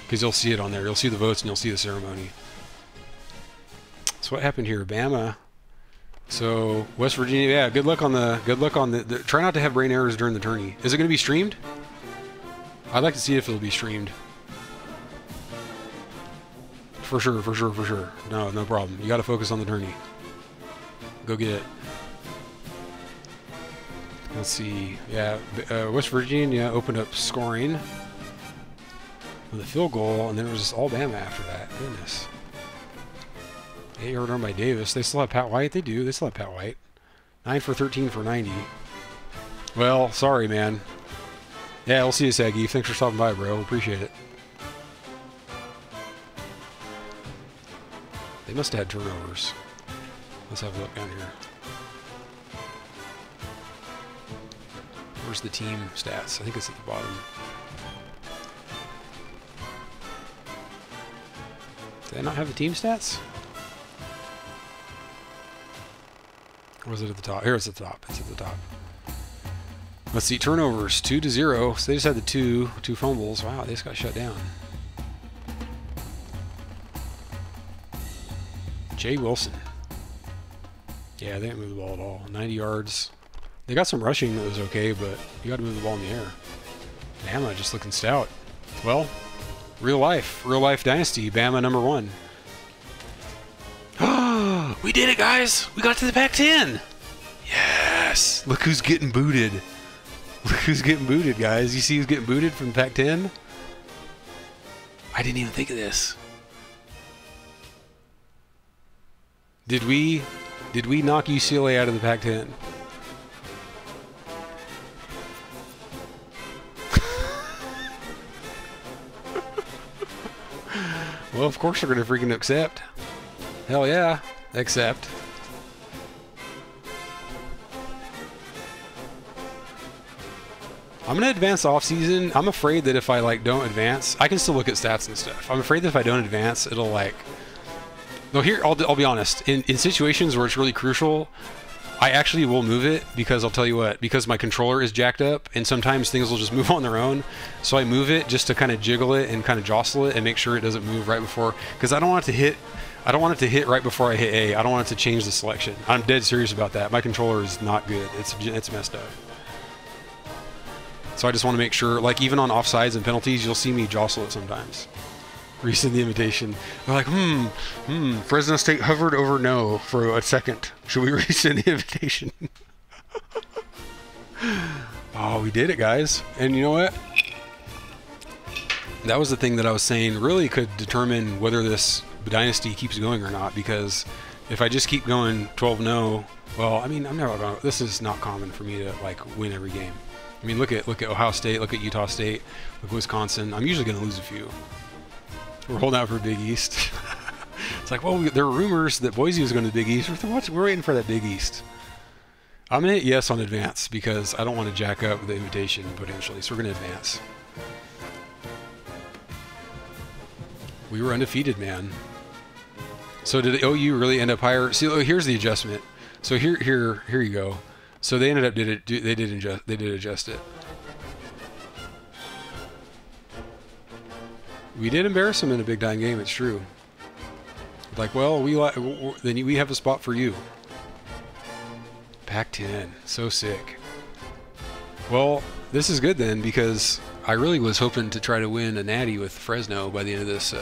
Because you'll see it on there. You'll see the votes, and you'll see the ceremony. So what happened here? Bama. So West Virginia. Yeah, good luck on the. Try not to have brain errors during the tourney. Is it going to be streamed? I'd like to see if it'll be streamed. For sure. No problem. You got to focus on the tourney. Go get it. Let's see. Yeah, West Virginia opened up scoring with a field goal, and then it was just all Bama after that. Goodness. 8-yard run by Davis. They still have Pat White. They do. They still have Pat White. 9 for 13 for 90. Well, sorry, man. Yeah, we'll see you, Sadgeef. Thanks for stopping by, bro. Appreciate it. They must have had turnovers. Let's have a look down here. Where's the team stats? I think it's at the bottom. Did I not have the team stats? Or was it at the top? Here it's at the top. It's at the top. Let's see. Turnovers. 2-0. So they just had the two fumbles. Wow, they just got shut down. Jay Wilson. Yeah, they didn't move the ball at all. 90 yards. They got some rushing that was okay, but you got to move the ball in the air. Bama just looking stout. Well, real life Dynasty. Bama number 1. We did it, guys! We got to the Pac-10! Yes! Look who's getting booted. Look who's getting booted, guys. You see who's getting booted from Pac-10? I didn't even think of this. Did we knock UCLA out of the Pac-10? Well, of course we're going to freaking accept. Hell yeah, accept. I'm going to advance off season. I'm afraid that if I like don't advance, I can still look at stats and stuff. I'm afraid that if I don't advance, it'll like... No, here, I'll be honest. In situations where it's really crucial, I actually will move it because I'll tell you what, because my controller is jacked up and sometimes things will just move on their own. So I move it just to kind of jiggle it and kind of jostle it and make sure it doesn't move right before, because I don't want it to hit. I don't want it to hit right before I hit A. I don't want it to change the selection. I'm dead serious about that. My controller is not good. It's messed up. So I just want to make sure, like even on offsides and penalties, you'll see me jostle it sometimes. Rescind the invitation. They're like, Fresno State hovered over no for a second. Should we rescind the invitation? Oh, we did it, guys. And you know what? That was the thing that I was saying really could determine whether this dynasty keeps going or not, because if I just keep going 12-0, well, I mean, I'm never going to, this is not common for me to like win every game. I mean, look at Ohio State, look at Utah State, look at Wisconsin. I'm usually going to lose a few. We're holding out for Big East. It's like, well, there were rumors that Boise was going to the Big East. We're waiting for that Big East. I'm going to hit yes on advance because I don't want to jack up the invitation potentially. So we're going to advance. We were undefeated, man. So did OU really end up higher? See, here's the adjustment. So here you go. So they ended up they did adjust it. We did embarrass them in a big time game. It's true. Like, well, then we have a spot for you. Pac-10, so sick. Well, this is good then, because I really was hoping to try to win a natty with Fresno by the end of this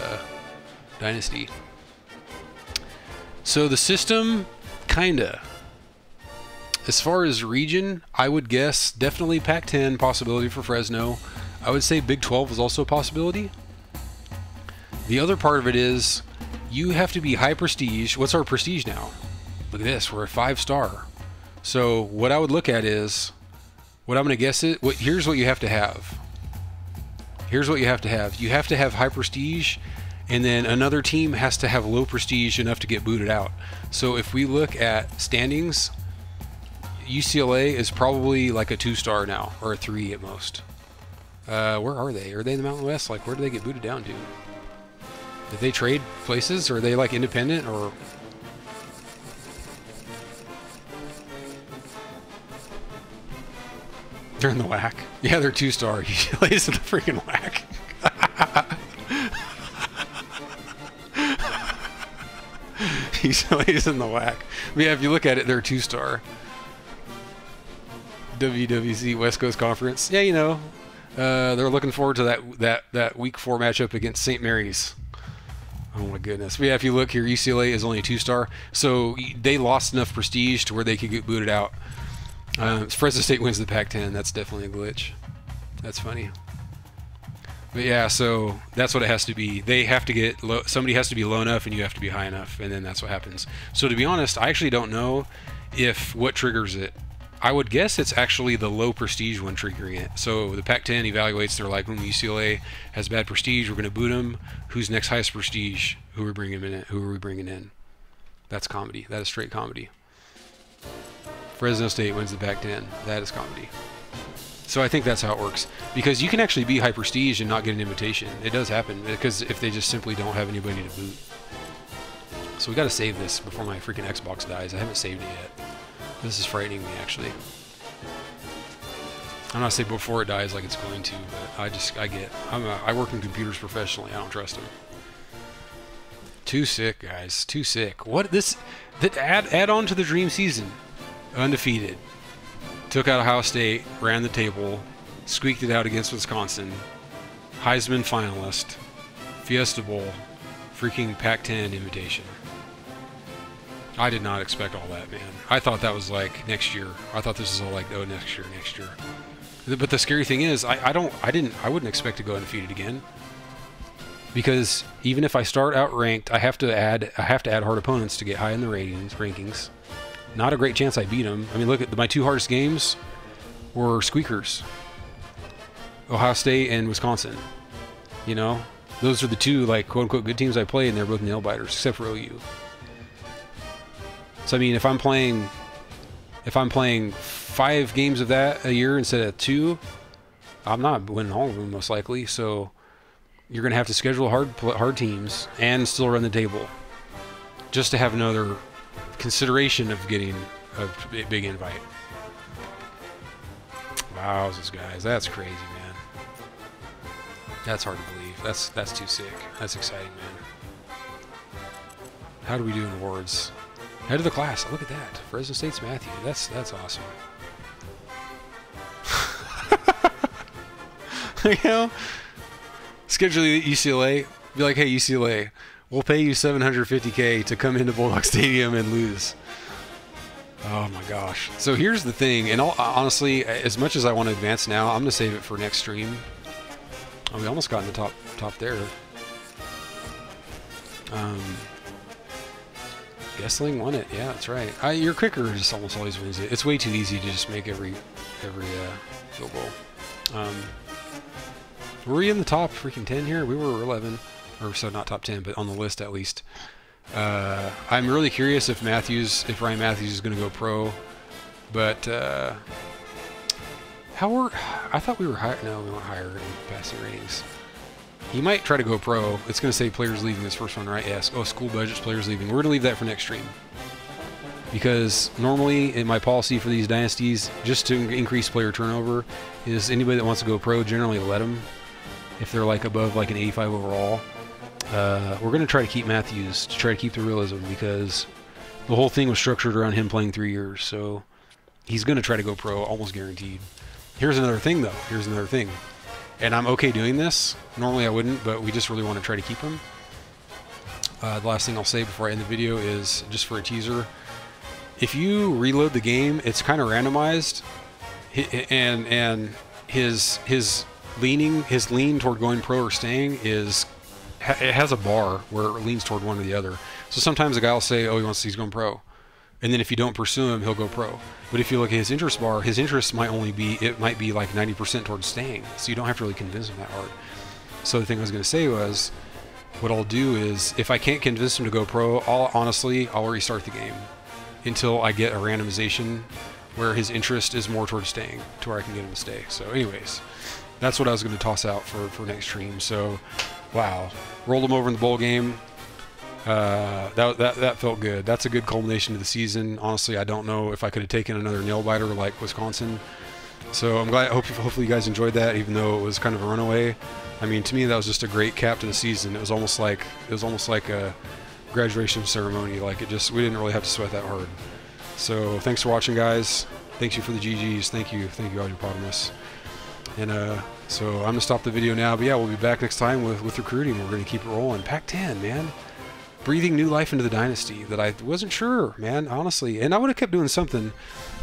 dynasty. So the system, kinda. As far as region, I would guess definitely Pac-10 possibility for Fresno. I would say Big 12 is also a possibility. The other part of it is you have to be high prestige. What's our prestige now? Look at this. We're a 5-star. So what I would look at is, what I'm going to guess it. Here's what you have to have. Here's what you have to have. You have to have high prestige, and then another team has to have low prestige enough to get booted out. So if we look at standings, UCLA is probably like a 2-star now, or a 3 at most. Where are they? Are they in the Mountain West? Like, where do they get booted down to? Did they trade places? Or are they like independent? Or they're in the WAC? Yeah, they're 2-star. UCLA's in the freaking WAC. UCLA's in the WAC. But yeah, if you look at it, they're 2-star. WWC West Coast Conference. Yeah, you know, they're looking forward to that Week 4 matchup against St. Mary's. Oh my goodness. But yeah, if you look here, UCLA is only a 2-star, so they lost enough prestige to where they could get booted out. Fresno State wins the Pac-10. That's definitely a glitch. That's funny. But yeah, so that's what it has to be. They have to get low. Somebody has to be low enough, and you have to be high enough, and then that's what happens. So to be honest, I actually don't know what triggers it. I would guess it's actually the low prestige one triggering it. So the Pac-10 evaluates, they're like, UCLA has bad prestige, we're going to boot them. Who's next highest prestige? Who are we bringing in? Who are we bringing in? That's comedy. That is straight comedy. Fresno State wins the Pac-10. That is comedy. So I think that's how it works. Because you can actually be high prestige and not get an invitation. It does happen, because if they just simply don't have anybody to boot. So we got to save this before my freaking Xbox dies. I haven't saved it yet. This is frightening me, actually. I'm not saying before it dies like it's going to, but I work in computers professionally. I don't trust them. Too sick, guys. Too sick. Add on to the dream season. Undefeated. Took out Ohio State, ran the table, squeaked it out against Wisconsin. Heisman finalist. Fiesta Bowl. Freaking Pac-10 invitation. I did not expect all that, man. I thought that was like next year. I thought this was all like, oh, next year. But the scary thing is, I wouldn't expect to go undefeated again. Because even if I start outranked, I have to add hard opponents to get high in the rankings. Not a great chance I beat them. I mean, look at my 2 hardest games were squeakers. Ohio State and Wisconsin. You know, those are the 2 like quote unquote good teams I played, and they're both nail biters except for OU. So I mean, if I'm playing 5 games of that a year instead of 2, I'm not winning all of them most likely. So you're gonna have to schedule hard teams and still run the table just to have another consideration of getting a big invite. Wowzers, guys, that's crazy, man. That's hard to believe. That's too sick. That's exciting, man. How do we do in awards? Head of the class. Look at that. Fresno State's Matthew. That's awesome. You know, schedule UCLA. Be like, hey, UCLA, we'll pay you $750K to come into Bulldog Stadium and lose. Oh my gosh. So here's the thing, and honestly, as much as I want to advance now, I'm gonna save it for next stream. Oh, we almost got in the top there. Gessling won it. Yeah, that's right. Your kicker just almost always wins it. It's way too easy to just make every field goal. Were we in the top freaking 10 here? We were 11, or so not top 10, but on the list at least. I'm really curious if Ryan Matthews is going to go pro, but I thought we were higher. No, we weren't higher in passing ratings. He might try to go pro. It's going to say players leaving this first one, right? Yes. Oh, school budgets, players leaving. We're going to leave that for next stream. Because normally in my policy for these dynasties, just to increase player turnover, is anybody that wants to go pro, generally let them. If they're like above like an 85 overall. We're going to try to keep Matthews, to try to keep the realism, because the whole thing was structured around him playing 3 years. So he's going to try to go pro, almost guaranteed. Here's another thing, though. Here's another thing. And I'm okay doing this. Normally I wouldn't, but we just really want to try to keep him. The last thing I'll say before I end the video is, just for a teaser, if you reload the game, it's kind of randomized, and his lean toward going pro or staying it has a bar where it leans toward one or the other. So sometimes a guy will say, oh, he's going pro, and then if you don't pursue him, he'll go pro. But if you look at his interest bar, his interest might be like 90% towards staying. So you don't have to really convince him that hard. So the thing I was going to say was, what I'll do is, if I can't convince him to go pro, I'll restart the game until I get a randomization where his interest is more towards staying, to where I can get him to stay. So anyways, that's what I was going to toss out for next stream. So, wow, rolled him over in the bowl game. That felt good. That's a good culmination to the season. Honestly, I don't know if I could have taken another nail biter like Wisconsin. So I'm glad. Hopefully you guys enjoyed that, even though it was kind of a runaway. I mean, to me, that was just a great cap to the season. It was almost like a graduation ceremony. Like, we didn't really have to sweat that hard. So thanks for watching, guys. Thank you for the GGs. Thank you, Hippopotamus. And so I'm gonna stop the video now. But yeah, we'll be back next time with recruiting. We're gonna keep it rolling. Pac-10, man. Breathing new life into the dynasty that I wasn't sure, man, honestly. And I would have kept doing something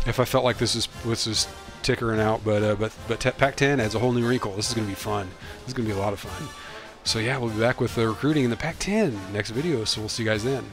if I felt like this was just tickering out. But Pac-10 adds a whole new wrinkle. This is gonna be fun. This is gonna be a lot of fun. So yeah, we'll be back with the recruiting in the Pac-10 next video. So we'll see you guys then.